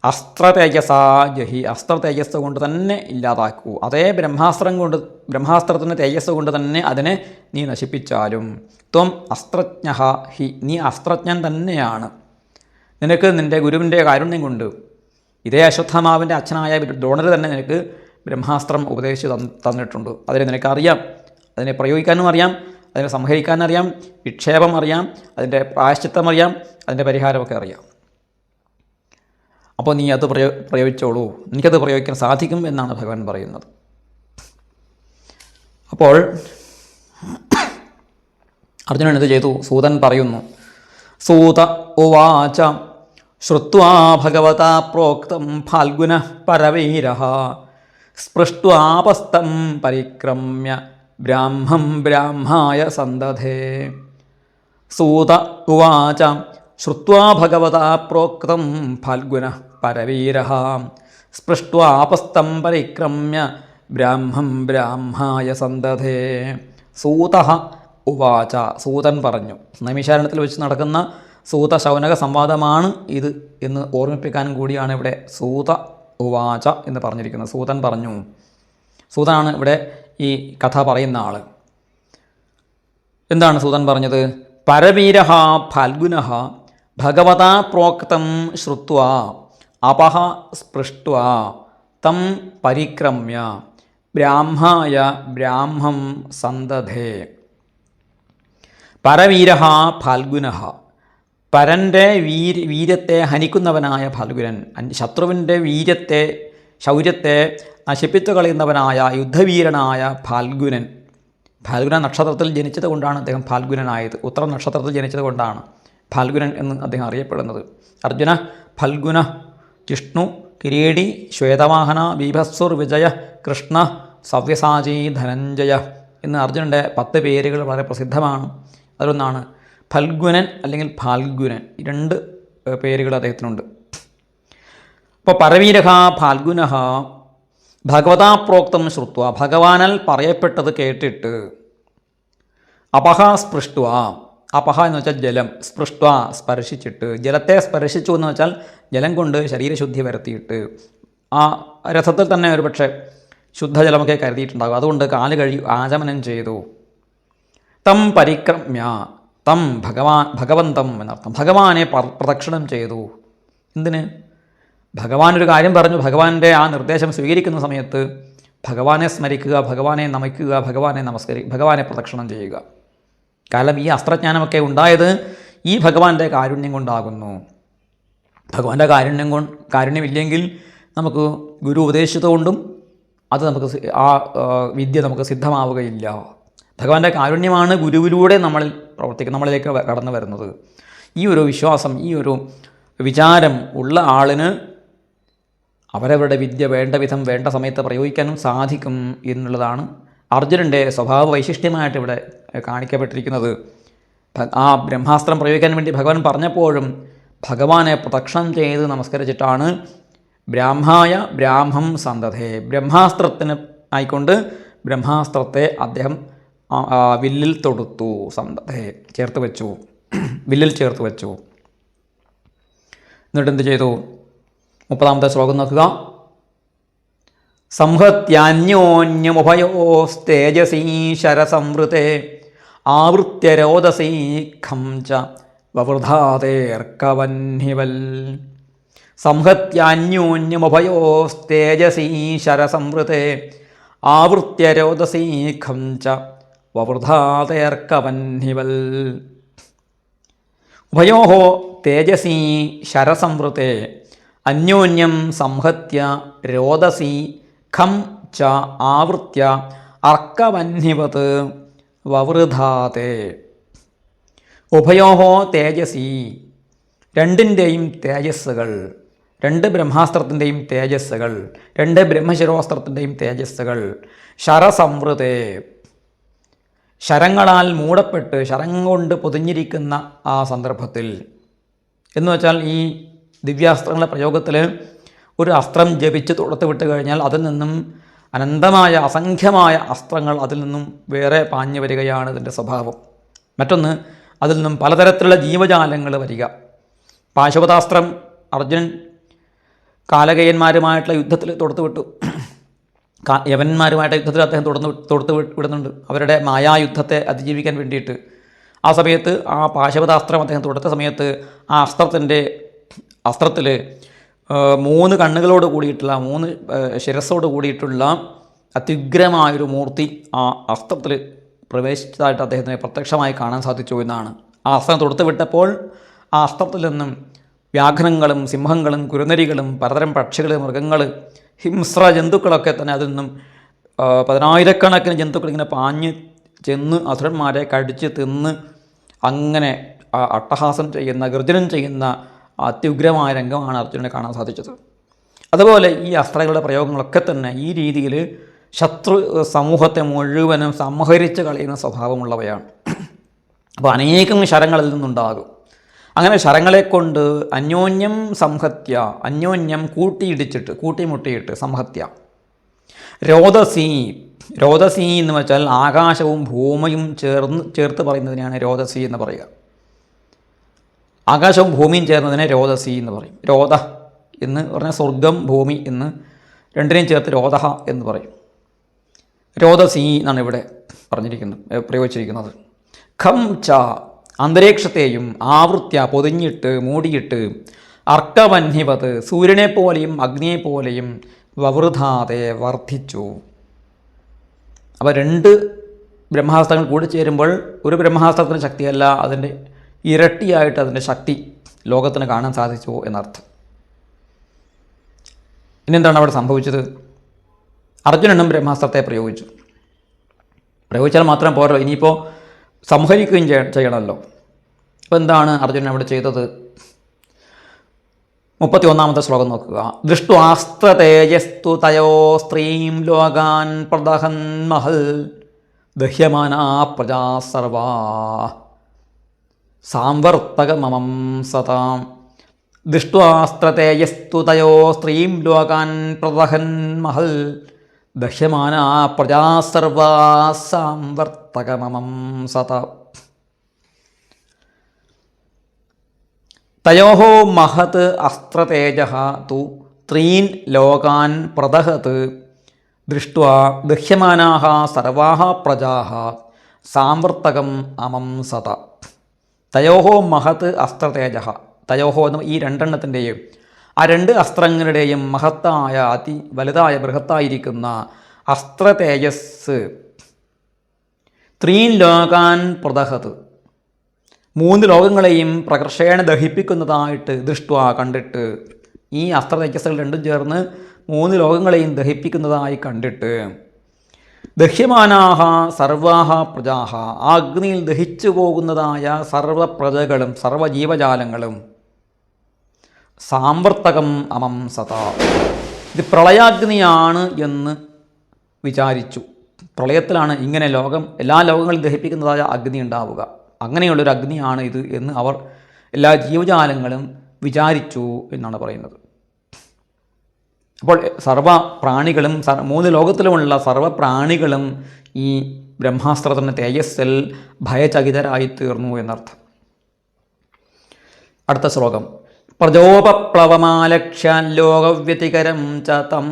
അസ്ത്രതേജസാ ജഹി, അസ്ത്രതേജസ് കൊണ്ട് തന്നെ ഇല്ലാതാക്കൂ. അതേ ബ്രഹ്മാസ്ത്രത്തിൻ്റെ തേജസ് കൊണ്ട് തന്നെ അതിനെ നീ നശിപ്പിച്ചാലും ത്വം അസ്ത്രജ്ഞഃ ഹി, നീ അസ്ത്രജ്ഞൻ തന്നെയാണ്. നിനക്ക് നിൻ്റെ ഗുരുവിൻ്റെ കാരുണ്യം കൊണ്ട് ഇതേ അശ്വത്ഥാമാവിൻ്റെ അച്ഛനായ ദ്രോണർ തന്നെ നിനക്ക് ബ്രഹ്മാസ്ത്രം ഉപദേശിച്ച് തന്നിട്ടുണ്ട്. അതിനെ നിനക്കറിയാം, അതിനെ പ്രയോഗിക്കാനും അറിയാം, അതിനെ സംഹരിക്കാൻ അറിയാം, വിക്ഷേപം അറിയാം, അതിൻ്റെ പ്രായശ്ചിത്തം അറിയാം, അതിൻ്റെ പരിഹാരമൊക്കെ അറിയാം. അപ്പോൾ നീ അത് പ്രയോഗിച്ചോളൂ, എനിക്കത് പ്രയോഗിക്കാൻ സാധിക്കും എന്നാണ് ഭഗവാൻ പറയുന്നത്. അപ്പോൾ അർജുനൻ എന്ത് ചെയ്തു? സൂതൻ പറയുന്നു, സൂത ഉവാച ശ്രുത്വാ ഭഗവതാ പ്രോക്തം ഫാൽഗുനഃ പരവീരഃ സ്പൃഷ്ട്വാപസ്തം പരിക്രമ്യ ബ്രാഹ്മം ബ്രാഹ്മായ സന്തധേ. സൂത ഉവാച ശ്രുത്വാ ഭഗവതാ പ്രോക്തം ഫാൽഗുനഃ പരവീരഃ സ്പൃഷ്ട്വാപസ്തം പരിക്രമ്യ ബ്രാഹ്മം ബ്രാഹ്മായ സന്തധേ. സൂതഃ ഉവാച, സൂതൻ പറഞ്ഞു. നൈമിശാരണ്യത്തിൽ വെച്ച് നടക്കുന്ന സൂത ശൗനക സംവാദമാണ് ഇത് എന്ന് ഓർമ്മിപ്പിക്കാനും കൂടിയാണ് ഇവിടെ സൂത ഉവാച എന്ന് പറഞ്ഞിരിക്കുന്നത്. സൂതൻ പറഞ്ഞു. സൂതനാണ് ഇവിടെ ഈ കഥ പറയുന്ന ആൾ. എന്താണ് സൂതൻ പറഞ്ഞത്? പരവീരഃ ഫാൽഗുനഃ ഭഗവതാ പ്രോക്തം ശ്രുത്വാ അപഹ സ്പൃഷ്ട്വാ തം പരിക്രമ്യ ബ്രാഹ്മായ ബ്രാഹ്മം സന്തധേ. പരവീരഃ ഫാൽഗുനഃ, പരൻ്റെ വീര്യത്തെ ഹനിക്കുന്നവനായ ഫാൽഗുനൻ, ശത്രുവിൻ്റെ ശൗര്യത്തെ നശിപ്പിച്ചു കളയുന്നവനായ യുദ്ധവീരനായ ഫാൽഗുനൻ. ഫാൽഗുന നക്ഷത്രത്തിൽ ജനിച്ചത് കൊണ്ടാണ് അദ്ദേഹം ഫാൽഗുനനായത്. ഉത്തര നക്ഷത്രത്തിൽ ജനിച്ചത് കൊണ്ടാണ് ഫാൽഗുനൻ എന്ന് അദ്ദേഹം അറിയപ്പെടുന്നത്. അർജുന ഫൽഗുന ജിഷ്ണു കിരീടി ശ്വേതവാഹന ബീഭത്സുർ വിജയ കൃഷ്ണ സവ്യസാചി ധനഞ്ജയ എന്ന് അർജുനൻ്റെ 10 പേരുകൾ വളരെ പ്രസിദ്ധമാണ്. അതിലൊന്നാണ് ഫൽഗുനൻ അല്ലെങ്കിൽ ഫാൽഗുനൻ. 2 പേരുകൾ അദ്ദേഹത്തിനുണ്ട്. അപ്പോൾ പരവീരഃ ഫാൽഗുനഃ ഭഗവതാ പ്രോക്തം ശ്രുത്വ, ഭഗവാനാൽ പറയപ്പെട്ടത് കേട്ടിട്ട്, അപഹ സ്പൃഷ്ട്വ, അപഹ എന്ന് വെച്ചാൽ ജലം, സ്പൃഷ്ട്വ സ്പർശിച്ചിട്ട്, ജലത്തെ സ്പർശിച്ചു എന്ന് വെച്ചാൽ ജലം കൊണ്ട് ശരീരശുദ്ധി വരുത്തിയിട്ട്, ആ രഥത്തിൽ തന്നെ ഒരുപക്ഷെ ശുദ്ധജലമൊക്കെ കരുതിയിട്ടുണ്ടാകും, അതുകൊണ്ട് കാല് കഴുകി ആചമനം ചെയ്തു. തം പരിക്രമ്യ, തം ഭഗവന്തം എന്നർത്ഥം, ഭഗവാനെ പ്രദക്ഷിണം ചെയ്തു. എന്തിന്? ഭഗവാനൊരു കാര്യം പറഞ്ഞു, ഭഗവാന്റെ ആ നിർദ്ദേശം സ്വീകരിക്കുന്ന സമയത്ത് ഭഗവാനെ സ്മരിക്കുക, ഭഗവാനെ നമിക്കുക, ഭഗവാനെ പ്രദക്ഷിണം ചെയ്യുക. കാരണം ഈ അസ്ത്രജ്ഞാനമൊക്കെ ഉണ്ടായത് ഈ ഭഗവാന്റെ കാരുണ്യം കൊണ്ടാകുന്നു. ഭഗവാന്റെ കാരുണ്യമില്ലെങ്കിൽ നമുക്ക് ഗുരു ഉപദേശിച്ചതുകൊണ്ടും അത് നമുക്ക് ആ വിദ്യ നമുക്ക് സിദ്ധമാവുകയില്ല. ഭഗവാന്റെ കാരുണ്യമാണ് ഗുരുവിലൂടെ നമ്മളിലേക്ക് കടന്നു വരുന്നത്. ഈ ഒരു വിശ്വാസം, ഈ ഒരു വിചാരം ഉള്ള ആളിന് അവരവരുടെ വിദ്യ വേണ്ട വിധം വേണ്ട സമയത്ത് പ്രയോഗിക്കാനും സാധിക്കും എന്നുള്ളതാണ് അർജുനൻ്റെ സ്വഭാവ വൈശിഷ്ട്യമായിട്ട് ഇവിടെ കാണിക്കപ്പെട്ടിരിക്കുന്നത്. ആ ബ്രഹ്മാസ്ത്രം പ്രയോഗിക്കാൻ വേണ്ടി ഭഗവാൻ പറഞ്ഞപ്പോഴും ഭഗവാനെ പ്രദക്ഷിണം ചെയ്ത് നമസ്കരിച്ചിട്ടാണ് ബ്രാഹ്മായ ബ്രാഹ്മം സന്തതേ, ബ്രഹ്മാസ്ത്രത്തിന് ആയിക്കൊണ്ട് ബ്രഹ്മാസ്ത്രത്തെ അദ്ദേഹം വില്ലിൽ തൊടുത്തു, സന്തതേ ചേർത്ത് വെച്ചു, വില്ലിൽ ചേർത്ത് വെച്ചു. എന്നിട്ട് എന്ത് ചെയ്തു? 30-ാമത്തെ ശ്ലോകം നോക്കുക. സംഹത്യാന്യോന്യമുഭയോസ്തേജസീ ശരസംവൃതേ ആവൃത്യ രോദസീ ഖം ച വവൃധാതേർക്കവന്ഹിവൽ. സംഹത്യാന്യോന്യമുഭയോസ്തേജസീ ശരസംവൃതേ ആവൃത്യ രോദസീ ഖം ച വവൃധാതേർക്കവന്ഹിവൽ. ഉഭയോഃ തേജസീ ശരസംവൃതേ അന്യോന്യം സംഹത്യ രോദസി ഖം ച ആവൃത്യ അർക്കവന്ഹിവത് വവൃധാതേ. ഉഭയോഃ തേജസി, രണ്ടിൻ്റെയും തേജസ്സുകൾ, 2 ബ്രഹ്മാസ്ത്രത്തിൻ്റെയും തേജസ്സുകൾ, 2 ബ്രഹ്മശിരോസ്ത്രത്തിൻ്റെയും തേജസ്സുകൾ, ശരസംവൃതേ ശരങ്ങളാൽ മൂടപ്പെട്ട് ശരം കൊണ്ട് പൊതിഞ്ഞിരിക്കുന്ന ആ സന്ദർഭത്തിൽ, എന്ന് വെച്ചാൽ ഈ ദിവ്യാസ്ത്രങ്ങളുടെ പ്രയോഗത്തിൽ ഒരു അസ്ത്രം ജപിച്ച് തൊടുത്ത് വിട്ട് കഴിഞ്ഞാൽ അതിൽ നിന്നും അനന്തമായ അസംഖ്യമായ അസ്ത്രങ്ങൾ അതിൽ നിന്നും വേറെ പാഞ്ഞു വരികയാണ് ഇതിൻ്റെ സ്വഭാവം. മറ്റൊന്ന്, അതിൽ നിന്നും പലതരത്തിലുള്ള ജീവജാലങ്ങൾ വരിക. പാശുപതാസ്ത്രം അർജുനൻ കാലകേയന്മാരുമായിട്ടുള്ള യുദ്ധത്തിൽ തൊടുത്ത് വിട്ടു. യവന്മാരുമായിട്ട് യുദ്ധത്തിൽ അദ്ദേഹം തൊടുത്ത് വിടുന്നുണ്ട്, അവരുടെ മായായുദ്ധത്തെ അതിജീവിക്കാൻ വേണ്ടിയിട്ട്. ആ സമയത്ത് ആ പാശുപതാസ്ത്രം അദ്ദേഹം തൊടുത്ത സമയത്ത് ആ അസ്ത്രത്തിൽ 3 കണ്ണുകളോട് കൂടിയിട്ടുള്ള 3 ശിരസ്സോട് കൂടിയിട്ടുള്ള അത്യുഗ്രമായൊരു മൂർത്തി ആ അസ്ത്രത്തിൽ പ്രവേശിച്ചതായിട്ട് അദ്ദേഹത്തിന് പ്രത്യക്ഷമായി കാണാൻ സാധിച്ചു എന്നാണ്. ആ അസ്ത്രം തൊടുത്തു വിട്ടപ്പോൾ ആ അസ്ത്രത്തിൽ നിന്നും വ്യാഘ്രങ്ങളും സിംഹങ്ങളും കുരുനരികളും പലതരം പക്ഷികൾ, മൃഗങ്ങൾ, ഹിംസ്ര ജന്തുക്കളൊക്കെ തന്നെ അതിൽ നിന്നും 10,000-കണക്കിന് ജന്തുക്കൾ ഇങ്ങനെ പാഞ്ഞ് ചെന്ന് അസുരന്മാരെ കടിച്ച് തിന്ന് അങ്ങനെ അട്ടഹാസം ചെയ്യുന്ന, ഗർജനം ചെയ്യുന്ന അത്യുഗ്രമായ രംഗമാണ് അർജുനനെ കാണാൻ സാധിച്ചത്. അതുപോലെ ഈ അസ്ത്രങ്ങളുടെ പ്രയോഗങ്ങളൊക്കെ തന്നെ ഈ രീതിയിൽ ശത്രു സമൂഹത്തെ മുഴുവനും സംഹരിച്ച് കളയുന്ന സ്വഭാവമുള്ളവയാണ്. അപ്പോൾ അനേകം ശരങ്ങളിൽ നിന്നുണ്ടാകും. അങ്ങനെ ശരങ്ങളെ കൊണ്ട് അന്യോന്യം സംഹത്യ, അന്യോന്യം കൂട്ടിയിടിച്ചിട്ട്, കൂട്ടിമുട്ടിയിട്ട് സംഹത്യ. രോദസി, രോദസി എന്ന് വെച്ചാൽ ആകാശവും ഭൂമിയും ചേർത്ത് പറയുന്നതിനാണ് രോദസി എന്ന് പറയുക. ആകാശവും ഭൂമിയും ചേർന്നതിനെ രോദസി എന്ന് പറയും. രോദ എന്ന് പറഞ്ഞാൽ സ്വർഗം, ഭൂമി എന്ന് രണ്ടിനെയും ചേർത്ത് രോദഹ എന്ന് പറയും. രോദസി എന്നാണ് ഇവിടെ പ്രയോഗിച്ചിരിക്കുന്നത്. ഖം ച, അന്തരീക്ഷത്തെയും ആവൃത്യ, പൊതിഞ്ഞിട്ട് മൂടിയിട്ട്, അർക്കവന്ഹിവത്, സൂര്യനെപ്പോലെയും അഗ്നിയെപ്പോലെയും വവൃധാതെ, വർദ്ധിച്ചു. അപ്പോൾ രണ്ട് ബ്രഹ്മാസ്ത്രങ്ങൾ കൂടി ചേരുമ്പോൾ ഒരു ബ്രഹ്മാസ്ത്രത്തിൻ്റെ ശക്തിയല്ല, അതിൻ്റെ ഇരട്ടിയായിട്ട് അതിൻ്റെ ശക്തി ലോകത്തിന് കാണാൻ സാധിച്ചു എന്നർത്ഥം. ഇനിയെന്താണ് അവിടെ സംഭവിച്ചത്? അർജുനനും ബ്രഹ്മാസ്ത്രത്തെ പ്രയോഗിച്ചാൽ മാത്രം പോരല്ലോ, ഇനിയിപ്പോൾ സംഹരിക്കുകയും ചെയ്യണമല്ലോ. അപ്പോൾ എന്താണ് അർജുനൻ അവിടെ ചെയ്തത്? 31-ാമത്തെ ശ്ലോകം നോക്കുക. ദൃഷ്ട്വാസ്ത്രതേജസ്തു തയോ സ്ത്രീം ലോകാൻ പ്രദഹൻ മഹൽ ദഹ്യമാനാ പ്രജാ സർവാ സാംവർത്തകമമം സതാം. ദൃഷ്ട്വാസ്ത്രതേജസ്തു തയോ സ്ത്രീം ലോകാൻ പ്രദഹൻ മഹൽ ദഹ്യമാനാ പ്രജാ സർവാ സാംവർത്തകമമം സതാം. തയോഹ മഹത് അസ്ത്രതേജഃ തു ത്രീൻ ലോകാൻ പ്രദഹത് ദൃഷ്ട്വാ ദഹ്യമാനാഃ സർവാഃ പ്രജാഃ സാംവർത്തകം അമം സത. തയോഹ മഹത് അസ്ത്രതേജഃ, തയോഹ എന്ന് ഈ രണ്ടെണ്ണത്തിൻ്റെയും ആ രണ്ട് അസ്ത്രങ്ങളുടെയും മഹത്തായ വലുതായ ബൃഹത്തായിരിക്കുന്ന അസ്ത്രതേജസ് ത്രീൻ ലോകാൻ പ്രദഹത്, 3 ലോകങ്ങളെയും പ്രകർഷേണ ദഹിപ്പിക്കുന്നതായിട്ട് ദൃഷ്ട്വ കണ്ടിട്ട്, ഈ അസ്ത്രതേജസ്സുകൾ രണ്ടും ചേർന്ന് 3 ലോകങ്ങളെയും ദഹിപ്പിക്കുന്നതായി കണ്ടിട്ട്, ദഹ്യമാനാഹ സർവാഹ പ്രജാഹ, ആ അഗ്നിയിൽ ദഹിച്ചു പോകുന്നതായ സർവപ്രജകളും സർവജീവജാലങ്ങളും സാംവർത്തകം അമം സതാ, ഇത് പ്രളയാഗ്നിയാണ് എന്ന് വിചാരിച്ചു. പ്രളയത്തിലാണ് ഇങ്ങനെ എല്ലാ ലോകങ്ങളും ദഹിപ്പിക്കുന്നതായ അഗ്നി ഉണ്ടാവുക, അങ്ങനെയുള്ളൊരു അഗ്നിയാണ് ഇത് എന്ന് അവർ എല്ലാ ജീവജാലങ്ങളും വിചാരിച്ചു എന്നാണ് പറയുന്നത്. അപ്പോൾ സർവ പ്രാണികളും 3 ലോകത്തിലുമുള്ള സർവപ്രാണികളും ഈ ബ്രഹ്മാസ്ത്രത്തിൻ്റെ തേജസ്സിൽ ഭയചകിതരായി തീർന്നു എന്നർത്ഥം. അടുത്ത ശ്ലോകം. പ്രജോപപ്ലവമാലക്ഷ്യ ലോകവ്യതികരം ച തം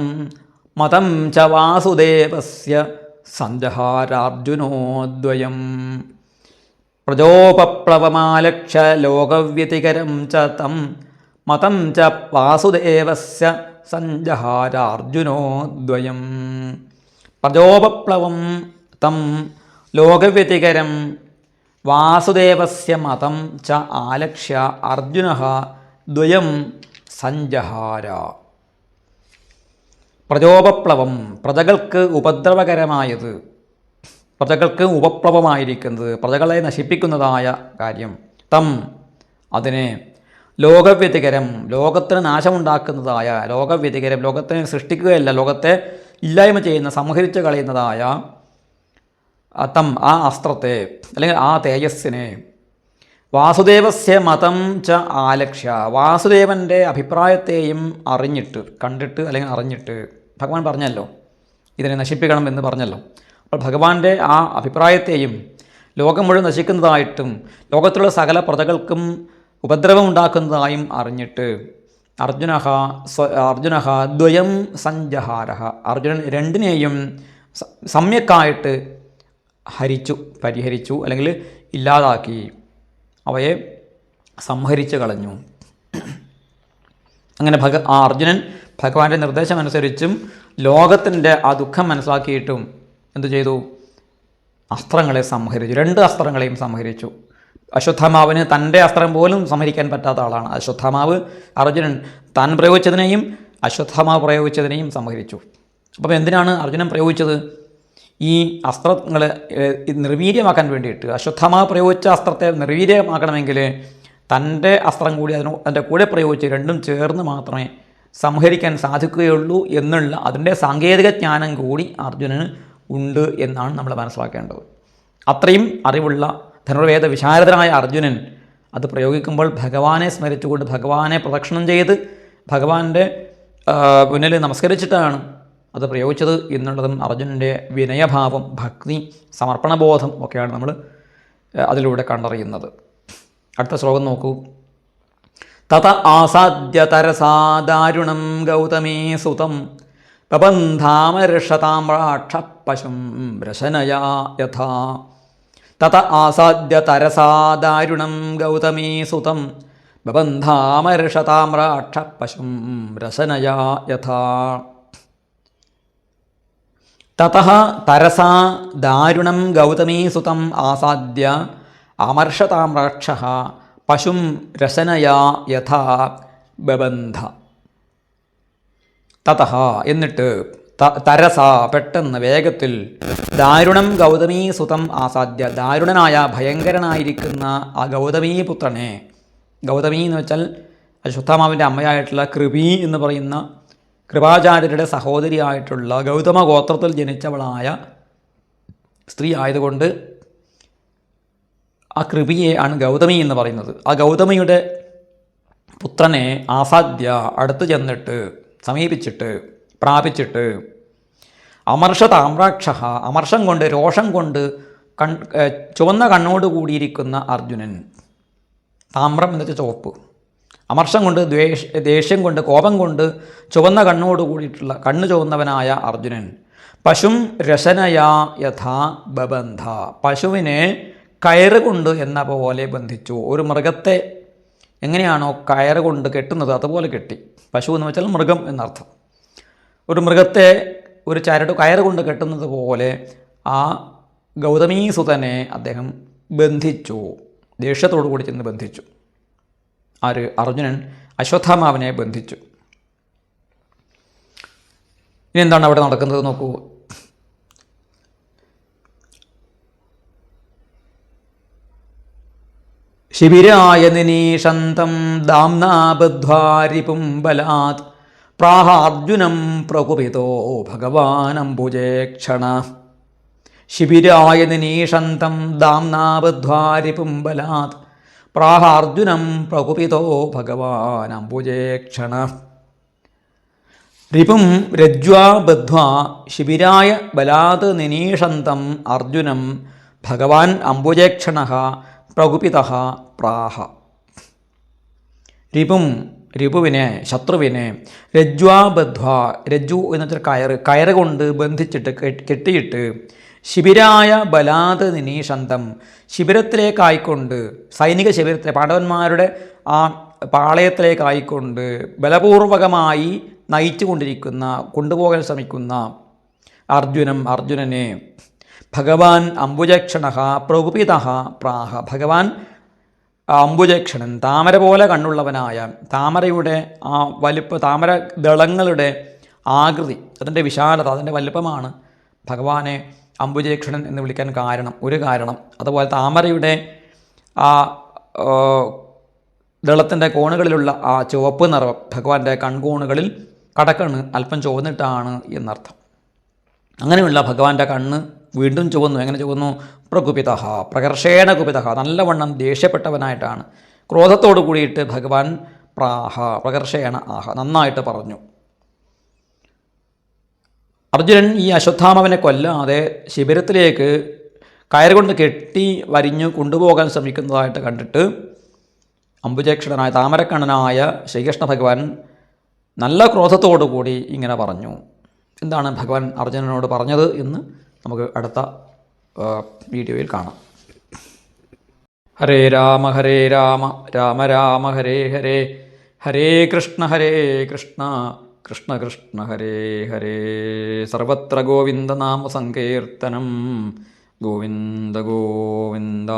മതം ച വാസുദേവസ്യ സഞ്ജഹാരാർജുനോദ്വയം. പ്രജോപപ്ലവമാലക്ഷ്യ ലോകവ്യതികരം ച തം മതം ച വാസുദേവസ്യ സഞ്ജഹാരാർജുനോദ്വയം. പ്രജോപപ്ലവം തം ലോകവ്യതികരം വാസുദേവസ്യ മതം ച ആലക്ഷ്യ അർജുനഃ ദ്വയം സഞ്ജഹാര. പ്രജോപപ്ലവം, പ്രജകൾക്ക് ഉപദ്രവകരമായത്, പ്രജകൾക്ക് ഉപപ്ലവമായിരിക്കുന്നത്, പ്രജകളെ നശിപ്പിക്കുന്നതായ കാര്യം, തം അതിനെ, ലോകവ്യതികരം ലോകത്തിന് നാശമുണ്ടാക്കുന്നതായ, ലോകവ്യതികരം ലോകത്തിനെ സൃഷ്ടിക്കുകയല്ല, ലോകത്തെ ഇല്ലായ്മ ചെയ്യുന്ന, സംഹരിച്ച് കളയുന്നതായ തം ആ അസ്ത്രത്തെ അല്ലെങ്കിൽ ആ തേജസ്സിനെ, വാസുദേവസ്യ മതം ച ആലക്ഷ്യ വാസുദേവൻ്റെ അഭിപ്രായത്തെയും അറിഞ്ഞിട്ട്, കണ്ടിട്ട് അല്ലെങ്കിൽ അറിഞ്ഞിട്ട്, ഭഗവാൻ പറഞ്ഞല്ലോ ഇതിനെ നശിപ്പിക്കണം എന്ന് പറഞ്ഞല്ലോ. അപ്പോൾ ഭഗവാന്റെ ആ അഭിപ്രായത്തെയും ലോകം മുഴുവൻ നശിക്കുന്നതായിട്ടും ലോകത്തിലുള്ള സകല പ്രജകൾക്കും ഉപദ്രവം ഉണ്ടാക്കുന്നതായും അറിഞ്ഞിട്ട് അർജുനഃ ദ്വയം സഞ്ജഹാരഃ, അർജുനൻ രണ്ടിനെയും സമ്യക്കായിട്ട് പരിഹരിച്ചു അല്ലെങ്കിൽ ഇല്ലാതാക്കി, അവയെ സംഹരിച്ചു കളഞ്ഞു. അങ്ങനെ അർജുനൻ ഭഗവാന്റെ നിർദ്ദേശമനുസരിച്ചും ലോകത്തിൻ്റെ ആ ദുഃഖം മനസ്സിലാക്കിയിട്ടും എന്തു ചെയ്തു? അസ്ത്രങ്ങളെ സംഹരിച്ചു. 2 അസ്ത്രങ്ങളെയും സംഹരിച്ചു. അശ്വത്ഥമാവിന് തൻ്റെ അസ്ത്രം പോലും സംഹരിക്കാൻ പറ്റാത്ത ആളാണ് അശ്വത്ഥമാവ്. അർജുനൻ താൻ പ്രയോഗിച്ചതിനെയും അശ്വത്ഥമാവ് പ്രയോഗിച്ചതിനെയും സംഹരിച്ചു. അപ്പം എന്തിനാണ് അർജുനൻ പ്രയോഗിച്ചത്? ഈ അസ്ത്രങ്ങളെ നിർവീര്യമാക്കാൻ വേണ്ടിയിട്ട്. അശ്വത്ഥമാവ് പ്രയോഗിച്ച അസ്ത്രത്തെ നിർവീര്യമാക്കണമെങ്കിൽ തൻ്റെ അസ്ത്രം കൂടി അതിൻ്റെ കൂടെ പ്രയോഗിച്ച് 2ഉം ചേർന്ന് മാത്രമേ സംഹരിക്കാൻ സാധിക്കുകയുള്ളൂ എന്നുള്ള അതിൻ്റെ സാങ്കേതിക ജ്ഞാനം കൂടി അർജുനന് ഉണ്ട് എന്നാണ് നമ്മൾ മനസ്സിലാക്കേണ്ടത്. അത്രയും അറിവുള്ള ധനുർവേദ വിശാരദനായ അർജുനൻ അത് പ്രയോഗിക്കുമ്പോൾ ഭഗവാനെ സ്മരിച്ചുകൊണ്ട് ഭഗവാനെ പ്രദക്ഷിണം ചെയ്ത് ഭഗവാന്റെ മുന്നിൽ നമസ്കരിച്ചിട്ടാണ് അത് പ്രയോഗിച്ചത് എന്നുള്ളതും അർജുനൻ്റെ വിനയഭാവം, ഭക്തി, സമർപ്പണബോധം ഒക്കെയാണ് നമ്മൾ അതിലൂടെ കണ്ടറിയുന്നത്. അടുത്ത ശ്ലോകം നോക്കൂ. തത ആസാദ്യ തരസാ ദാരുണം ഗൗതമീ സുതം ബബന്ധാമർഷതാമ്രാക്ഷ പശും രശനയാ യഥാ. തത ആസാദ്യ തരസാ ദാരുണം ഗൗതമീ സുതം ബബന്ധാമർഷതാമ്രാക്ഷ പശും രശനയാ യഥാ. തതഃ തരസാ ദാരുണം ഗൗതമീ സുതം ആസാദ്യ അമർഷതാമ്രാക്ഷഃ പശും രശനയാ യഥാ ബബന്ധ. തതഃ എന്നിട്ട് തരസ പെട്ടെന്ന് വേഗത്തിൽ ദാരുണം ഗൗതമീ സുതം ആസാദ്യ ദാരുണനായ ഭയങ്കരനായിരിക്കുന്ന ആ ഗൗതമീപുത്രനെ, ഗൗതമി എന്ന് വെച്ചാൽ അശ്വത്ഥമാവിൻ്റെ അമ്മയായിട്ടുള്ള കൃപി എന്ന് പറയുന്ന കൃപാചാര്യരുടെ സഹോദരിയായിട്ടുള്ള ഗൗതമ ഗോത്രത്തിൽ ജനിച്ചവളായ സ്ത്രീ ആയതുകൊണ്ട് ആ കൃപിയെ ആണ് ഗൗതമി എന്ന് പറയുന്നത്. ആ ഗൗതമിയുടെ പുത്രനെ ആസാദ്യ അടുത്ത് ചെന്നിട്ട് സമീപിച്ചിട്ട് പ്രാപിച്ചിട്ട് അമർഷ താമ്രാക്ഷ അമർഷം കൊണ്ട് രോഷം കൊണ്ട് ചുവന്ന കണ്ണോട് കൂടിയിരിക്കുന്ന അർജുനൻ. താമ്രം എന്ന് വെച്ചാൽ ചുവപ്പ്. അമർഷം കൊണ്ട് ദേഷ്യം കൊണ്ട് കോപം കൊണ്ട് ചുവന്ന കണ്ണോട് കൂടിയിട്ടുള്ള കണ്ണ് ചുവന്നവനായ അർജുനൻ പശും രശനയാ യഥാ ബബന്ധ പശുവിനെ കയറുകൊണ്ട് എന്ന പോലെ ബന്ധിച്ചു. ഒരു മൃഗത്തെ എങ്ങനെയാണോ കയറുകൊണ്ട് കെട്ടുന്നത് അതുപോലെ കെട്ടി. പശു എന്ന് വെച്ചാൽ മൃഗം എന്നർത്ഥം. ഒരു മൃഗത്തെ ഒരു ചരട് കയറുകൊണ്ട് കെട്ടുന്നത് പോലെ ആ ഗൗതമീസുതനെ അദ്ദേഹം ബന്ധിച്ചു. ദേഷ്യത്തോടു കൂടി ചെന്ന് ബന്ധിച്ചു. ആര്? അർജുനൻ അശ്വത്ഥാമാവിനെ ബന്ധിച്ചു. ഇനി എന്താണ് അവിടെ നടക്കുന്നത് നോക്കൂ. ശിബിരായ നിനീഷന്തം ദാംനാ ബദ്ധ്വാ രിപും ബലാത് പ്രാഹാർജുനം പ്രകുപിതോ ഭഗവാനംബുജേക്ഷണ. ശിബിരായ നിനീഷന്തം ദാംനാ ബദ്ധ്വാ രിപും ബലാത് പ്രാഹാർജുനം പ്രകുപിതോ ഭഗവാനംബുജേക്ഷണ. രിപും രജ്വാ ബദ്ധ്വാ ശിബിരായ ബലാത് നിനീഷന്തം അർജുനം ഭഗവാൻ അംബുജേക്ഷണ പ്രകുപിത പ്രാഹ. രിപും രിപുവിനെ ശത്രുവിനെ രജ്വാ ബദ്ധ്വാ രജ്ജു എന്ന് വെച്ചാൽ കയറ് കൊണ്ട് ബന്ധിച്ചിട്ട് കെട്ടിയിട്ട് ശിബിരായ ബലാത് നിനീഷന്തം ശിബിരത്തിലേക്കായിക്കൊണ്ട് സൈനിക ശിബിരത്തിലെ പാണ്ഡവന്മാരുടെ ആ പാളയത്തിലേക്കായിക്കൊണ്ട് ബലപൂർവകമായി നയിച്ചു കൊണ്ടിരിക്കുന്ന കൊണ്ടുപോകാൻ ശ്രമിക്കുന്ന അർജുനനെ ഭഗവാൻ അംബുജക്ഷണ പ്രകുപിത പ്രാഹ. ഭഗവാൻ അംബുജക്ഷണൻ താമര പോലെ കണ്ണുള്ളവനായ താമരയുടെ ആ താമര ദളങ്ങളുടെ ആകൃതി, അതിൻ്റെ വിശാലത, അതിൻ്റെ വലിപ്പമാണ് ഭഗവാനെ അംബുജേക്ഷണൻ എന്ന് വിളിക്കാൻ ഒരു കാരണം. അതുപോലെ താമരയുടെ ആ ദളത്തിൻ്റെ കോണുകളിലുള്ള ആ ചുവപ്പ് നിറം ഭഗവാന്റെ കൺകോണുകളിൽ കടക്കണ്ണ് അല്പം ചുവന്നിട്ടാണ് എന്നർത്ഥം. അങ്ങനെയുള്ള ഭഗവാന്റെ കണ്ണ് വീണ്ടും ചുവന്നു. എങ്ങനെ ചുവന്നു? പ്രകുപിത പ്രകർഷേണ കുപിത നല്ലവണ്ണം ദേഷ്യപ്പെട്ടവനായിട്ടാണ്, ക്രോധത്തോടു കൂടിയിട്ട് ഭഗവാൻ പ്രാഹ പ്രകർഷേണ ആഹ നന്നായിട്ട് പറഞ്ഞു. അർജുനൻ ഈ അശ്വത്ഥാമാവിനെ കൊല്ലാതെ ശിബിരത്തിലേക്ക് കയറുകൊണ്ട് കെട്ടി വരിഞ്ഞു കൊണ്ടുപോകാൻ ശ്രമിക്കുന്നതായിട്ട് കണ്ടിട്ട് അംബുജേക്ഷണനായ താമരക്കണ്ണനായ ശ്രീകൃഷ്ണ ഭഗവാൻ നല്ല ക്രോധത്തോടു കൂടി ഇങ്ങനെ പറഞ്ഞു. എന്താണ് ഭഗവാൻ അർജുനനോട് പറഞ്ഞത് എന്ന് നമുക്ക് അടുത്ത വീഡിയോയിൽ കാണാം. ഹരേ രാമ രാമ രാമ ഹരേ ഹരേ, ഹരേ കൃഷ്ണ കൃഷ്ണ കൃഷ്ണ ഹരേ ഹരേ. സർവത്ര ഗോവിന്ദനാമ സങ്കീർത്തനം. ഗോവിന്ദ ഗോവിന്ദ.